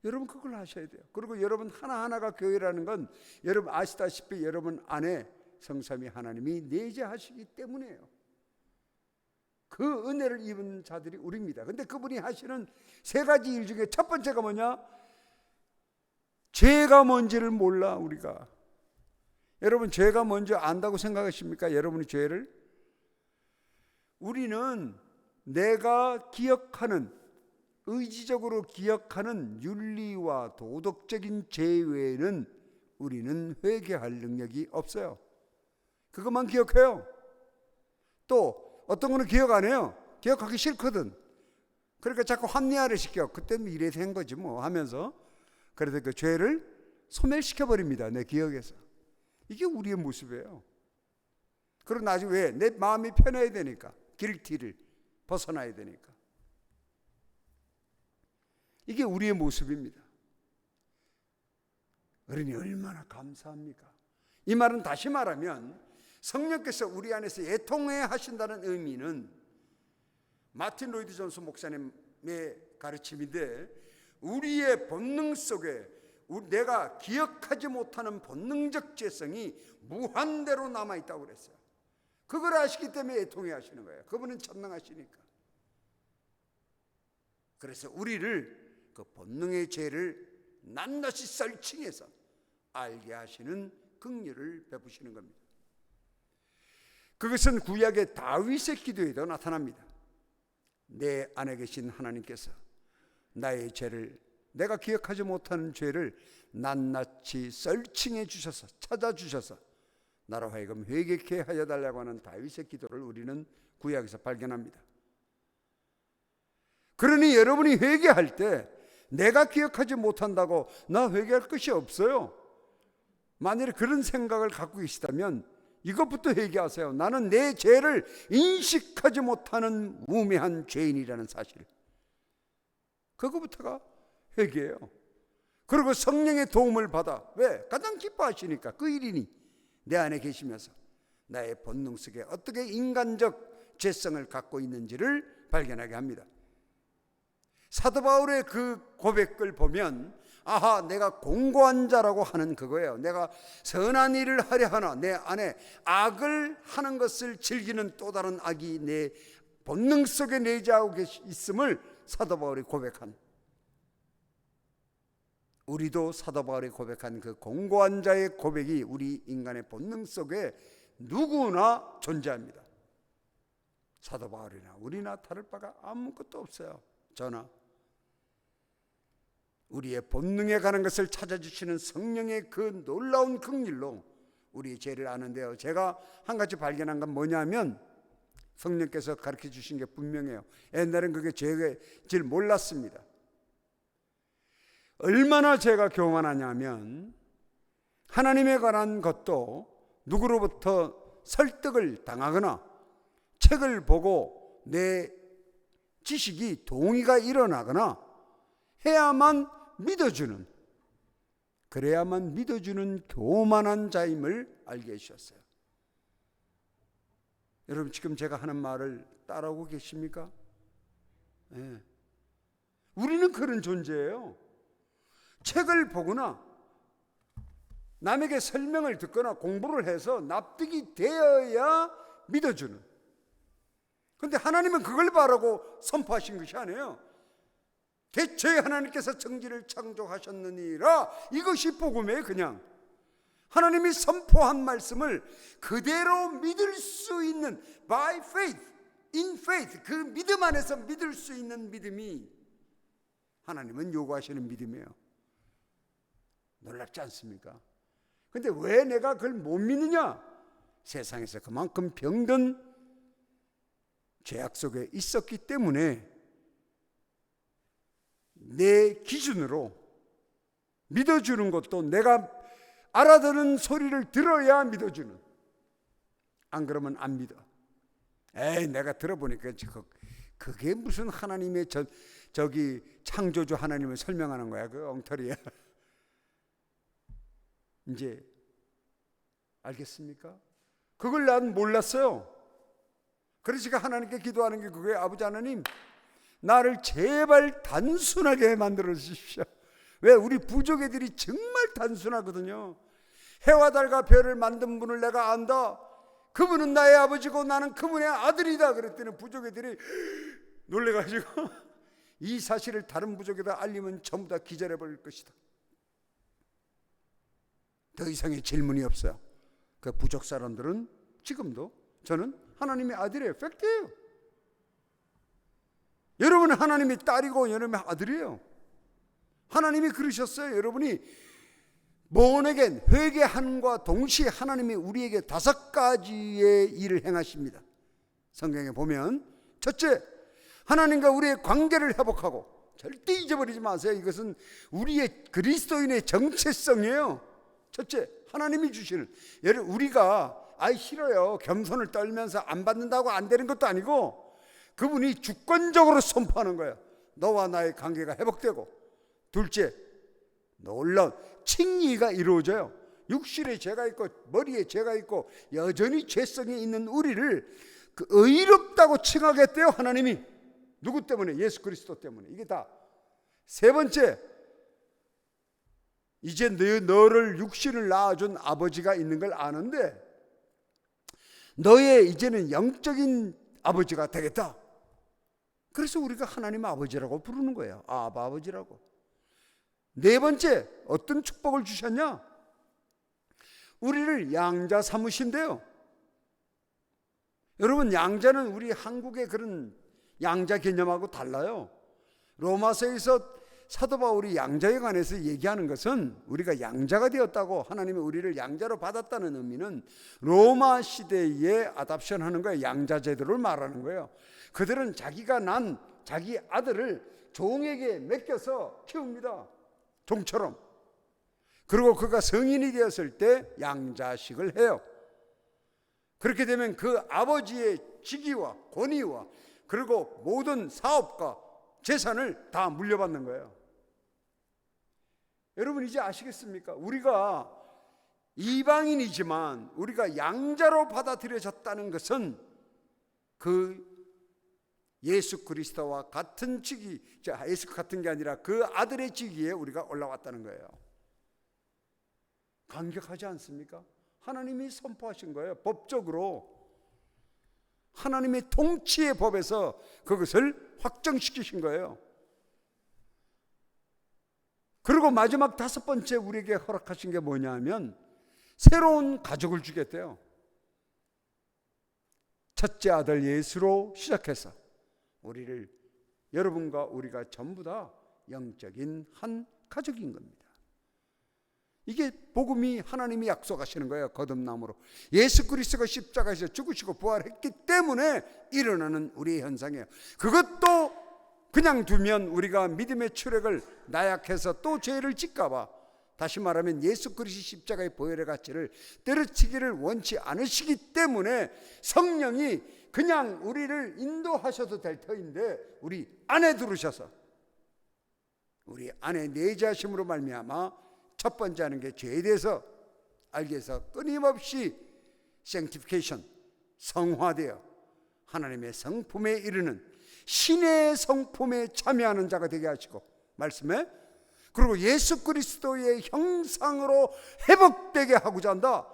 S3: 여러분, 그걸 아셔야 돼요. 그리고 여러분 하나하나가 교회라는 건 여러분 아시다시피 여러분 안에 성삼위 하나님이 내재하시기 때문이에요. 그 은혜를 입은 자들이 우리입니다. 근데 그분이 하시는 세 가지 일 중에 첫 번째가 뭐냐? 죄가 뭔지를 몰라. 우리가, 여러분, 죄가 뭔지 안다고 생각하십니까? 여러분의 죄를? 우리는 내가 기억하는, 의지적으로 기억하는 윤리와 도덕적인 죄 외에는 우리는 회개할 능력이 없어요. 그것만 기억해요. 또 어떤 거는 기억 안 해요. 기억하기 싫거든. 그러니까 자꾸 합리화를 시켜. 그때는 이래 된 거지 뭐 하면서, 그래서 그 죄를 소멸시켜버립니다, 내 기억에서. 이게 우리의 모습이에요. 그리고 나중에 왜? 내 마음이 편해야 되니까, 길티를 벗어나야 되니까. 이게 우리의 모습입니다. 어른이 얼마나 감사합니까? 이 말은 다시 말하면 성령께서 우리 안에서 애통해 하신다는 의미는 마틴 로이드 존스 목사님의 가르침인데, 우리의 본능 속에 내가 기억하지 못하는 본능적 죄성이 무한대로 남아있다고 그랬어요. 그걸 아시기 때문에 애통해 하시는 거예요. 그분은 전능하시니까. 그래서 우리를, 그 본능의 죄를 낱낱이 썰칭해서 알게 하시는 긍휼을 베푸시는 겁니다. 그것은 구약의 다윗의 기도에도 나타납니다. 내 안에 계신 하나님께서 나의 죄를, 내가 기억하지 못하는 죄를 낱낱이 썰칭해 주셔서, 찾아주셔서 나로 하여금 회개케 하여 달라고 하는 다윗의 기도를 우리는 구약에서 발견합니다. 그러니 여러분이 회개할 때 내가 기억하지 못한다고 나 회개할 것이 없어요. 만일에 그런 생각을 갖고 계시다면 이것부터 회개하세요. 나는 내 죄를 인식하지 못하는 우매한 죄인이라는 사실. 그거부터가 회개예요. 그리고 성령의 도움을 받아. 왜? 가장 기뻐하시니까. 그 일이니 내 안에 계시면서 나의 본능 속에 어떻게 인간적 죄성을 갖고 있는지를 발견하게 합니다. 사도 바울의 그 고백을 보면, 아하, 내가 공고한 자라고 하는 그거예요. 내가 선한 일을 하려 하나 내 안에 악을 하는 것을 즐기는 또 다른 악이 내 본능 속에 내재하고 있음을 사도 바울이 고백한, 우리도 사도 바울이 고백한 그 공고한 자의 고백이 우리 인간의 본능 속에 누구나 존재합니다. 사도 바울이나 우리나 다를 바가 아무것도 없어요. 저나. 우리의 본능에 가는 것을 찾아주시는 성령의 그 놀라운 긍휼로 우리의 죄를 아는데요, 제가 한 가지 발견한 건 뭐냐면, 성령께서 가르쳐 주신 게 분명해요. 옛날엔 그게 죄를 몰랐습니다. 얼마나 제가 교만하냐면, 하나님에 관한 것도 누구로부터 설득을 당하거나 책을 보고 내 지식이 동의가 일어나거나 해야만 믿어주는, 그래야만 믿어주는 교만한 자임을 알게 해주셨어요. 여러분, 지금 제가 하는 말을 따라오고 계십니까? 네. 우리는 그런 존재예요. 책을 보거나 남에게 설명을 듣거나 공부를 해서 납득이 되어야 믿어주는. 그런데 하나님은 그걸 바라고 선포하신 것이 아니에요. 대초에 하나님께서 천지를 창조하셨느니라, 이것이 복음이에요. 그냥 하나님이 선포한 말씀을 그대로 믿을 수 있는, by faith, in faith, 그 믿음 안에서 믿을 수 있는 믿음이 하나님은 요구하시는 믿음이에요. 놀랍지 않습니까? 근데 왜 내가 그걸 못 믿느냐? 세상에서 그만큼 병든 죄악 속에 있었기 때문에 내 기준으로 믿어주는 것도 내가 알아듣는 소리를 들어야 믿어주는, 안 그러면 안 믿어. 에이, 내가 들어보니까 그게 무슨 하나님의 저기 창조주 하나님을 설명하는 거야. 그 엉터리야. 이제 알겠습니까? 그걸 난 몰랐어요. 그래서 제가 하나님께 기도하는 게 그거예요. 아버지 하나님, 나를 제발 단순하게 만들어 주십시오. 왜? 우리 부족 애들이 정말 단순하거든요. 해와 달과 별을 만든 분을 내가 안다. 그분은 나의 아버지고 나는 그분의 아들이다. 그랬더니 부족 애들이 놀래가지고 이 사실을 다른 부족에다 알리면 전부 다 기절해 버릴 것이다. 더 이상의 질문이 없어요. 그 부족 사람들은 지금도 저는 하나님의 아들이에요. 팩트예요. 여러분은 하나님의 딸이고 여러분의 아들이에요. 하나님이 그러셨어요. 여러분이 born-again, 회개함과 동시에 하나님이 우리에게 5가지의 일을 행하십니다. 성경에 보면 첫째, 하나님과 우리의 관계를 회복하고, 절대 잊어버리지 마세요. 이것은 우리의 그리스도인의 정체성이에요. 첫째, 하나님이 주시는, 여러분 우리가 싫어요 겸손을 떨면서 안 받는다고 안 되는 것도 아니고, 그분이 주권적으로 선포하는 거예요. 너와 나의 관계가 회복되고, 둘째, 놀라운 칭의가 이루어져요. 육신에 죄가 있고 머리에 죄가 있고 여전히 죄성이 있는 우리를 그 의롭다고 칭하겠대요. 하나님이. 누구 때문에? 예수 그리스도 때문에. 이게 다. 세 번째, 이제 너를 육신을 낳아준 아버지가 있는 걸 아는데 너의 이제는 영적인 아버지가 되겠다. 그래서 우리가 하나님 아버지라고 부르는 거예요. 아바 아버지라고. 네 번째, 어떤 축복을 주셨냐? 우리를 양자 삼으신대요. 여러분, 양자는 우리 한국의 그런 양자 개념하고 달라요. 로마서에서 사도 바울이 양자에 관해서 얘기하는 것은 우리가 양자가 되었다고, 하나님이 우리를 양자로 받았다는 의미는 로마 시대에 아답션 하는 거예요. 양자 제도를 말하는 거예요. 그들은 자기가 난 자기 아들을 종에게 맡겨서 키웁니다. 종처럼. 그리고 그가 성인이 되었을 때 양자식을 해요. 그렇게 되면 그 아버지의 직위와 권위와 그리고 모든 사업과 재산을 다 물려받는 거예요. 여러분 이제 아시겠습니까? 우리가 이방인이지만 우리가 양자로 받아들여졌다는 것은 그 예수 그리스도와 같은 직위, 예수 같은 게 아니라 그 아들의 직위에 우리가 올라왔다는 거예요. 감격하지 않습니까? 하나님이 선포하신 거예요. 법적으로 하나님의 통치의 법에서 그것을 확정시키신 거예요. 그리고 마지막 5번째 우리에게 허락하신 게 뭐냐면 새로운 가족을 주겠대요. 첫째 아들 예수로 시작해서 우리를, 여러분과 우리가 전부 다 영적인 한 가족인 겁니다. 이게 복음이 하나님이 약속하시는 거예요. 거듭남으로 예수 그리스도가 십자가에서 죽으시고 부활했기 때문에 일어나는 우리의 현상이에요. 그것도 그냥 두면 우리가 믿음의 출애를 나약해서 또 죄를 짓까 봐, 다시 말하면 예수 그리스도 십자가의 보혈의 가치를 때려치기를 원치 않으시기 때문에 성령이 그냥 우리를 인도하셔도 될 터인데 우리 안에 들으셔서 우리 안에 내재하심으로 말미암아 첫 번째 하는 게 죄에 대해서 알기 위해서 끊임없이 sanctification, 성화되어 하나님의 성품에 이르는 신의 성품에 참여하는 자가 되게 하시고, 말씀에, 그리고 예수 그리스도의 형상으로 회복되게 하고자 한다.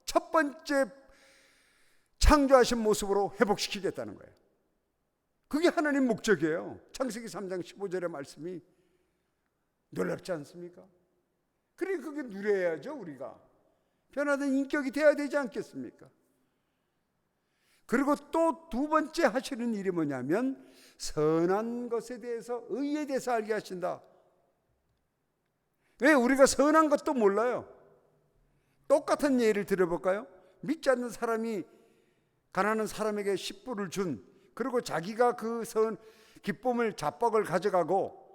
S3: 첫 번째 창조하신 모습으로 회복시키겠다는 거예요. 그게 하나님 목적이에요. 창세기 3장 15절의 말씀이 놀랍지 않습니까? 그래, 그게 누려야죠. 우리가 변화된 인격이 되어야 되지 않겠습니까? 그리고 또 두 번째 하시는 일이 뭐냐면 선한 것에 대해서, 의에 대해서 알게 하신다. 왜? 우리가 선한 것도 몰라요. 똑같은 예를 들어볼까요? 믿지 않는 사람이 가난한 사람에게 10불을 준, 그리고 자기가 그 기쁨을 자뻑을 가져가고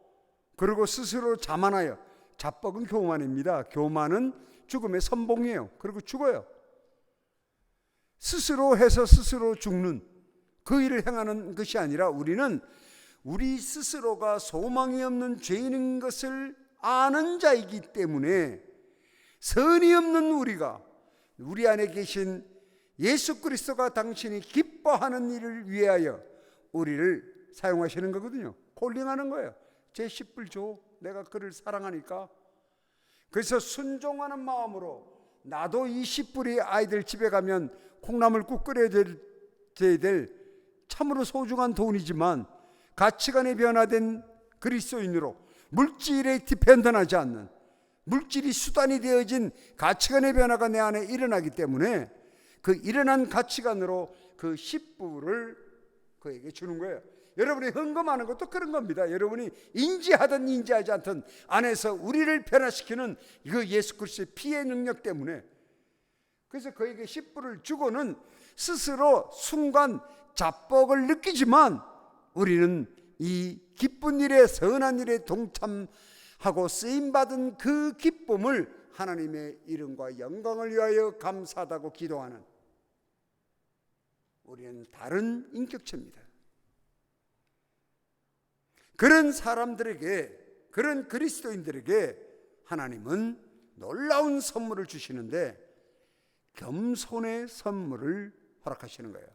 S3: 그리고 스스로 자만하여, 자뻑은 교만입니다. 교만은 죽음의 선봉이에요. 그리고 죽어요. 스스로 해서 스스로 죽는 그 일을 행하는 것이 아니라 우리는 우리 스스로가 소망이 없는 죄인인 것을 아는 자이기 때문에 선이 없는 우리가 우리 안에 계신 예수 그리스도가 당신이 기뻐하는 일을 위하여 우리를 사용하시는 거거든요. 콜링하는 거예요. 제 10불 줘. 내가 그를 사랑하니까. 그래서 순종하는 마음으로 나도 이 10불이 아이들 집에 가면 콩나물국 끓여야 될 참으로 소중한 돈이지만 가치관이 변화된 그리스도인으로 물질에 디펜던하지 않는, 물질이 수단이 되어진 가치관의 변화가 내 안에 일어나기 때문에 그 일어난 가치관으로 그 10불을 그에게 주는 거예요. 여러분이 헌금하는 것도 그런 겁니다. 여러분이 인지하든 인지하지 않든 안에서 우리를 변화시키는 그 예수 그리스도의 피의 능력 때문에, 그래서 그에게 10불을 주고는 스스로 순간 자뻑을 느끼지만 우리는 이 기쁜 일에, 선한 일에 동참하고 쓰임받은 그 기쁨을 하나님의 이름과 영광을 위하여 감사하다고 기도하는, 우리는 다른 인격체입니다. 그런 사람들에게, 그런 그리스도인들에게 하나님은 놀라운 선물을 주시는데 겸손의 선물을 허락하시는 거예요.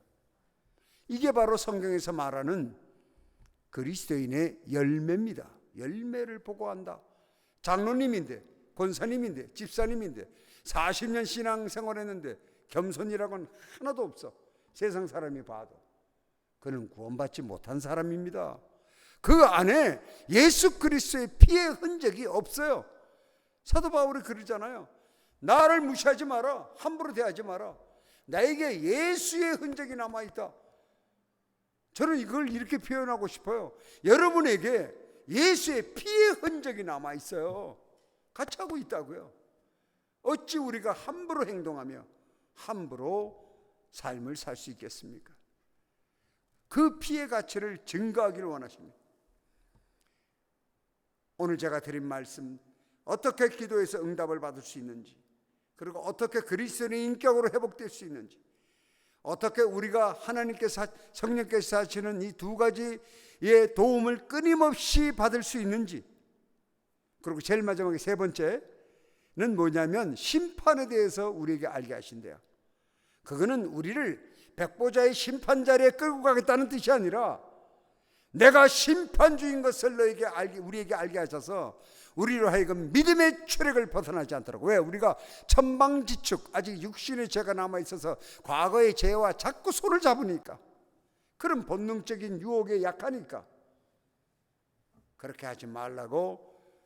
S3: 이게 바로 성경에서 말하는 그리스도인의 열매입니다. 열매를 보고한다. 장로님인데, 권사님인데, 집사님인데 40년 신앙생활했는데 겸손이라고는 하나도 없어. 세상 사람이 봐도 그는 구원받지 못한 사람입니다. 그 안에 예수 그리스도의 피의 흔적이 없어요. 사도 바울이 그러잖아요. 나를 무시하지 마라. 함부로 대하지 마라. 나에게 예수의 흔적이 남아있다. 저는 이걸 이렇게 표현하고 싶어요. 여러분에게 예수의 피의 흔적이 남아있어요. 같이 하고 있다고요. 어찌 우리가 함부로 행동하며 함부로 삶을 살 수 있겠습니까? 그 피의 가치를 증거하기를 원하십니다. 오늘 제가 드린 말씀, 어떻게 기도해서 응답을 받을 수 있는지, 그리고 어떻게 그리스도의 인격으로 회복될 수 있는지, 어떻게 우리가 하나님께서, 성령께서 하시는 이 두 가지의 도움을 끊임없이 받을 수 있는지, 그리고 제일 마지막에 세 번째는 뭐냐면 심판에 대해서 우리에게 알게 하신대요. 그거는 우리를 백보자의 심판 자리에 끌고 가겠다는 뜻이 아니라 내가 심판주인 것을 우리에게 알게 하셔서 우리로 하여금 믿음의 추력을 벗어나지 않도록. 왜? 우리가 천방지축, 아직 육신의 죄가 남아있어서 과거의 죄와 자꾸 손을 잡으니까, 그런 본능적인 유혹에 약하니까 그렇게 하지 말라고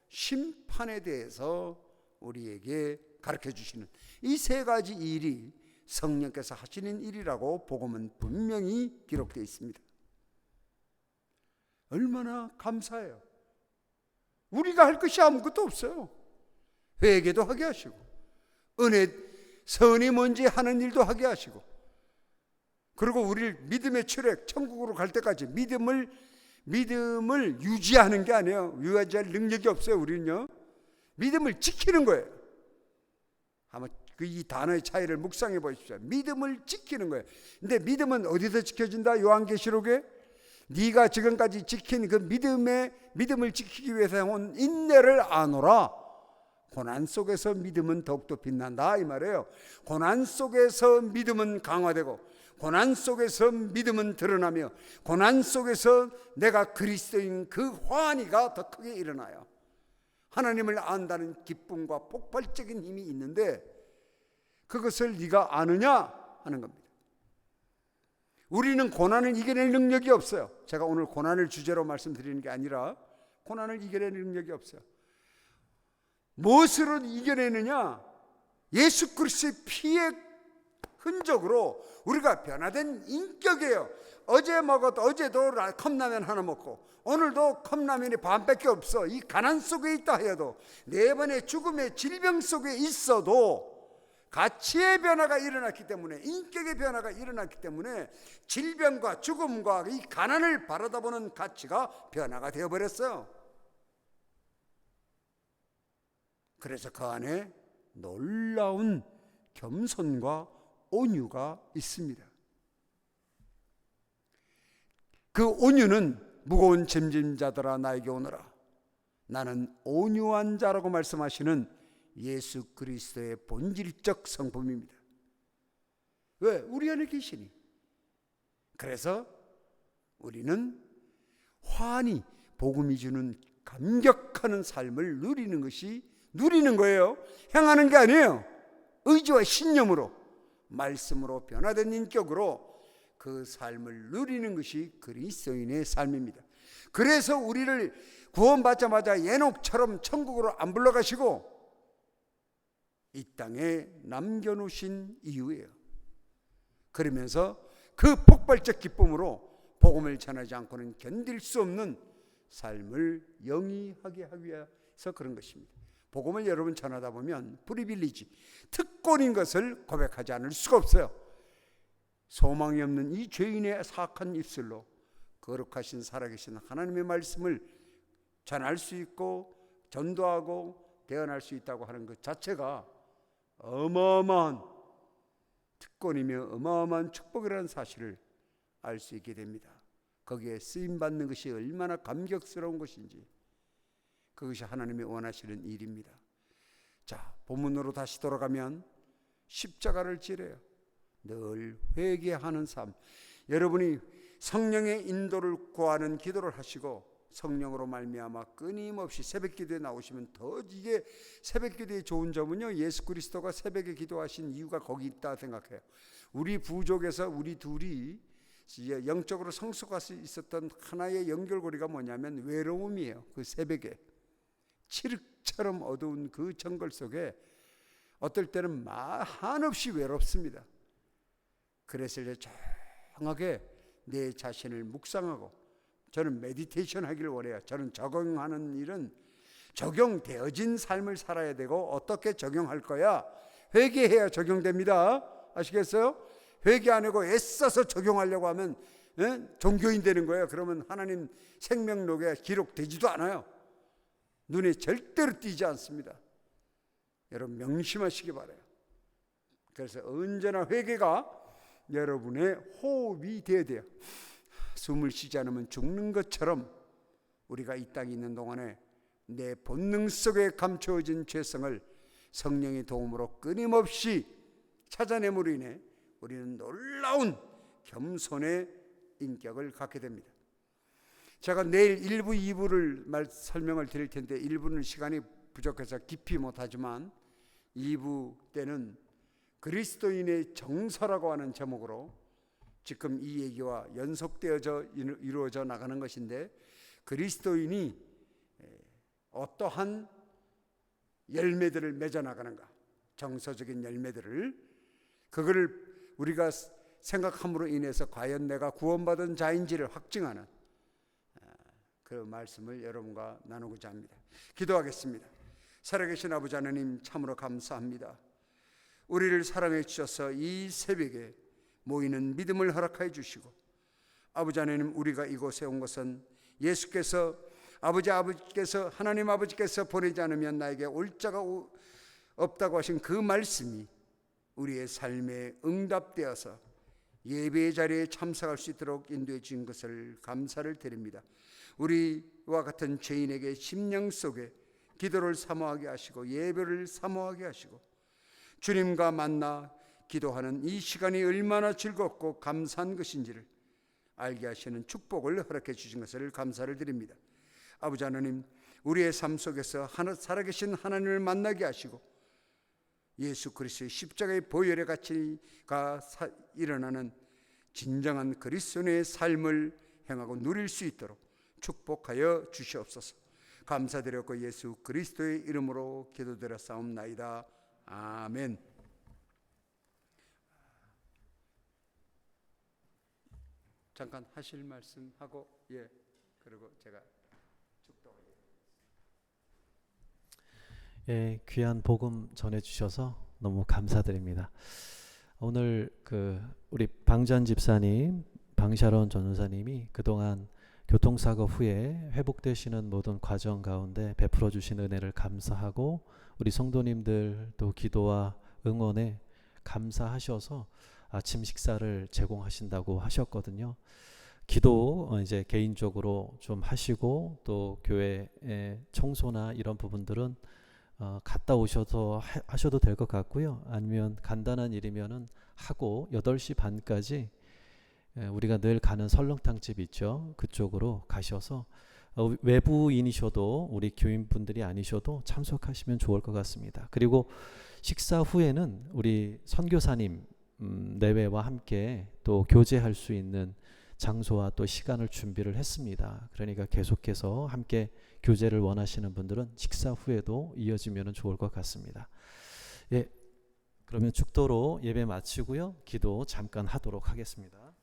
S3: 심판에 대해서 우리에게 가르쳐 주시는 이 세 가지 일이 성령께서 하시는 일이라고 복음은 분명히 기록되어 있습니다. 얼마나 감사해요. 우리가 할 것이 아무것도 없어요. 회개도 하게 하시고, 은혜, 선이 뭔지 하는 일도 하게 하시고, 그리고 우리를 믿음의 출액, 천국으로 갈 때까지 믿음을 유지하는 게 아니에요. 유지할 능력이 없어요. 우리는요, 믿음을 지키는 거예요. 아마 이 단어의 차이를 묵상해 보십시오. 믿음을 지키는 거예요. 근데 믿음은 어디서 지켜진다? 요한계시록에 네가 지금까지 지킨 그 믿음을 지키기 위해서 해온 인내를 아노라. 고난 속에서 믿음은 더욱더 빛난다 이 말이에요. 고난 속에서 믿음은 강화되고, 고난 속에서 믿음은 드러나며, 고난 속에서 내가 그리스도인 그 환희가 더 크게 일어나요. 하나님을 안다는 기쁨과 폭발적인 힘이 있는데 그것을 네가 아느냐 하는 겁니다. 우리는 고난을 이겨낼 능력이 없어요. 제가 오늘 고난을 주제로 말씀드리는 게 아니라 고난을 이겨낼 능력이 없어요. 무엇으로 이겨내느냐? 예수 그리스도의 피의 흔적으로 우리가 변화된 인격이에요. 어제도 컵라면 하나 먹고 오늘도 컵라면이 반밖에 없어. 이 가난 속에 있다 해도, 네 번의 죽음의 질병 속에 있어도 가치의 변화가 일어났기 때문에, 인격의 변화가 일어났기 때문에 질병과 죽음과 이 가난을 바라다보는 가치가 변화가 되어버렸어요. 그래서 그 안에 놀라운 겸손과 온유가 있습니다. 그 온유는 무거운 짐진 자들아 나에게 오너라. 나는 온유한 자라고 말씀하시는 예수 그리스도의 본질적 성품입니다. 왜? 우리 안에 계시니. 그래서 우리는 환히 복음이 주는 감격하는 삶을 누리는 거예요. 행하는 게 아니에요. 의지와 신념으로, 말씀으로 변화된 인격으로 그 삶을 누리는 것이 그리스도인의 삶입니다. 그래서 우리를 구원받자마자 에녹처럼 천국으로 안 불러가시고 이 땅에 남겨놓으신 이유예요. 그러면서 그 폭발적 기쁨으로 복음을 전하지 않고는 견딜 수 없는 삶을 영위하게 하기 위해서 그런 것입니다. 복음을 여러분 전하다 보면 프리빌리지, 특권인 것을 고백하지 않을 수가 없어요. 소망이 없는 이 죄인의 사악한 입술로 거룩하신 살아계신 하나님의 말씀을 전할 수 있고 전도하고 대언할 수 있다고 하는 것 자체가 어마어마한 특권이며 어마어마한 축복이라는 사실을 알 수 있게 됩니다. 거기에 쓰임받는 것이 얼마나 감격스러운 것인지, 그것이 하나님이 원하시는 일입니다. 자, 본문으로 다시 돌아가면 십자가를 지려요. 늘 회개하는 삶. 여러분이 성령의 인도를 구하는 기도를 하시고 성령으로 말미암아 끊임없이 새벽기도에 나오시면 더 이게 새벽기도의 좋은 점은요, 예수 그리스도가 새벽에 기도하신 이유가 거기 있다 생각해요. 우리 부족에서 우리 둘이 영적으로 성숙할 수 있었던 하나의 연결고리가 뭐냐면 외로움이에요. 그 새벽에 칠흑처럼 어두운 그 정글 속에 어떨 때는 한없이 외롭습니다. 그래서 이제 조용하게 내 자신을 묵상하고, 저는 메디테이션 하기를 원해요. 저는 적용하는 일은 적용되어진 삶을 살아야 되고, 어떻게 적용할 거야? 회개해야 적용됩니다. 아시겠어요? 회개 안 하고 애써서 적용하려고 하면 종교인 되는 거예요. 그러면 하나님 생명록에 기록되지도 않아요. 눈에 절대로 띄지 않습니다. 여러분 명심하시기 바라요. 그래서 언제나 회개가 여러분의 호흡이 되어야 돼요. 숨을 쉬지 않으면 죽는 것처럼 우리가 이 땅에 있는 동안에 내 본능 속에 감추어진 죄성을 성령의 도움으로 끊임없이 찾아냄으로 인해 우리는 놀라운 겸손의 인격을 갖게 됩니다. 제가 내일 1부, 2부를 설명을 드릴 텐데 1부는 시간이 부족해서 깊이 못하지만 2부 때는 그리스도인의 정서라고 하는 제목으로 지금 이 얘기와 연속되어져 이루어져 나가는 것인데, 그리스도인이 어떠한 열매들을 맺어 나가는가, 정서적인 열매들을, 그거를 우리가 생각함으로 인해서 과연 내가 구원받은 자인지를 확증하는 그 말씀을 여러분과 나누고자 합니다. 기도하겠습니다. 살아계신 아버지 하나님, 참으로 감사합니다. 우리를 사랑해 주셔서 이 새벽에 모이는 믿음을 허락하여 주시고, 아버지 하나님, 우리가 이곳에 온 것은 예수께서 아버지께서 하나님 아버지께서 보내지 않으면 나에게 올 자가 없다고 하신 그 말씀이 우리의 삶에 응답되어서 예배의 자리에 참석할 수 있도록 인도해 주신 것을 감사를 드립니다. 우리와 같은 죄인에게 심령 속에 기도를 사모하게 하시고 예배를 사모하게 하시고 주님과 만나 기도하는 이 시간이 얼마나 즐겁고 감사한 것인지를 알게 하시는 축복을 허락해 주신 것을 감사를 드립니다. 아버지 하나님, 우리의 삶 속에서 살아계신 하나님을 만나게 하시고 예수 그리스도의 십자가의 보혈의 가치가 일어나는 진정한 그리스도인의 삶을 행하고 누릴 수 있도록 축복하여 주시옵소서. 감사드렸고 예수 그리스도의 이름으로 기도드렸사옵나이다. 아멘. 잠깐 하실 말씀 하고, 그리고 제가 축도하겠습니다.
S5: 귀한 복음 전해주셔서 너무 감사드립니다. 오늘 우리 방전 집사님, 방샤론 전도사님이 그동안 교통사고 후에 회복되시는 모든 과정 가운데 베풀어 주신 은혜를 감사하고, 우리 성도님들도 기도와 응원에 감사하셔서 아침 식사를 제공하신다고 하셨거든요. 기도 이제 개인적으로 좀 하시고 또 교회 청소나 이런 부분들은 갔다 오셔서 하셔도 될 것 같고요. 아니면 간단한 일이면은 하고 8시 반까지 우리가 늘 가는 설렁탕집 있죠. 그쪽으로 가셔서 외부인이셔도 우리 교인분들이 아니셔도 참석하시면 좋을 것 같습니다. 그리고 식사 후에는 우리 선교사님 내외와 함께 또 교제할 수 있는 장소와 또 시간을 준비를 했습니다. 그러니까 계속해서 함께 교제를 원하시는 분들은 식사 후에도 이어지면 좋을 것 같습니다. 예, 그러면 축도로 예배 마치고요. 기도 잠깐 하도록 하겠습니다.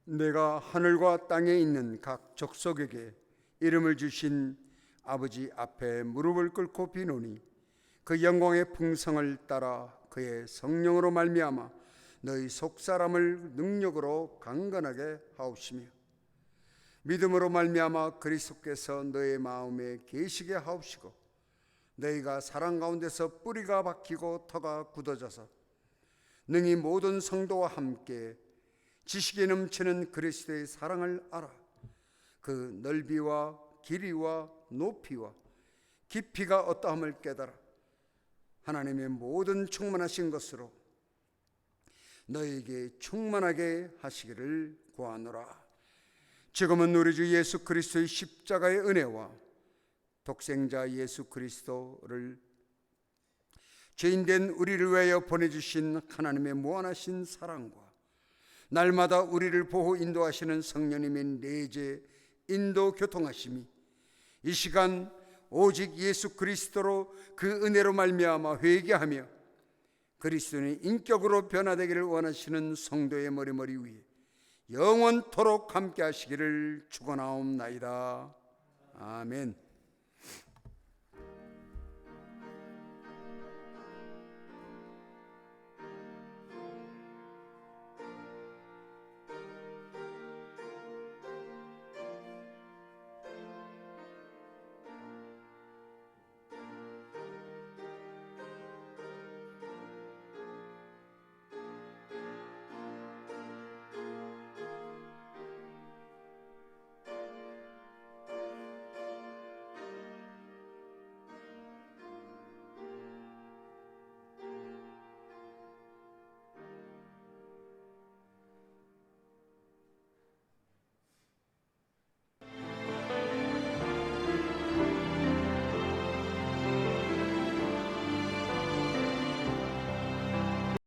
S3: 내가 하늘과 땅에 있는 각 족속에게 이름을 주신 아버지 앞에 무릎을 꿇고 비노니 그 영광의 풍성을 따라 그의 성령으로 말미암아 너희 속사람을 능력으로 강건하게 하옵시며 믿음으로 말미암아 그리스도께서 너희 마음에 계시게 하옵시고 너희가 사랑 가운데서 뿌리가 박히고 터가 굳어져서 능히 모든 성도와 함께 지식에 넘치는 그리스도의 사랑을 알아 그 넓이와 길이와 높이와 깊이가 어떠함을 깨달아 하나님의 모든 충만하신 것으로 너에게 충만하게 하시기를 구하노라. 지금은 우리 주 예수 그리스도의 십자가의 은혜와 독생자 예수 그리스도를 죄인된 우리를 위하여 보내주신 하나님의 무한하신 사랑과 날마다 우리를 보호 인도하시는 성령님의 내재 인도 교통하심이 이 시간 오직 예수 그리스도로 그 은혜로 말미암아 회개하며 그리스도의 인격으로 변화되기를 원하시는 성도의 머리 위에 영원토록 함께 하시기를 축원하옵나이다. 아멘.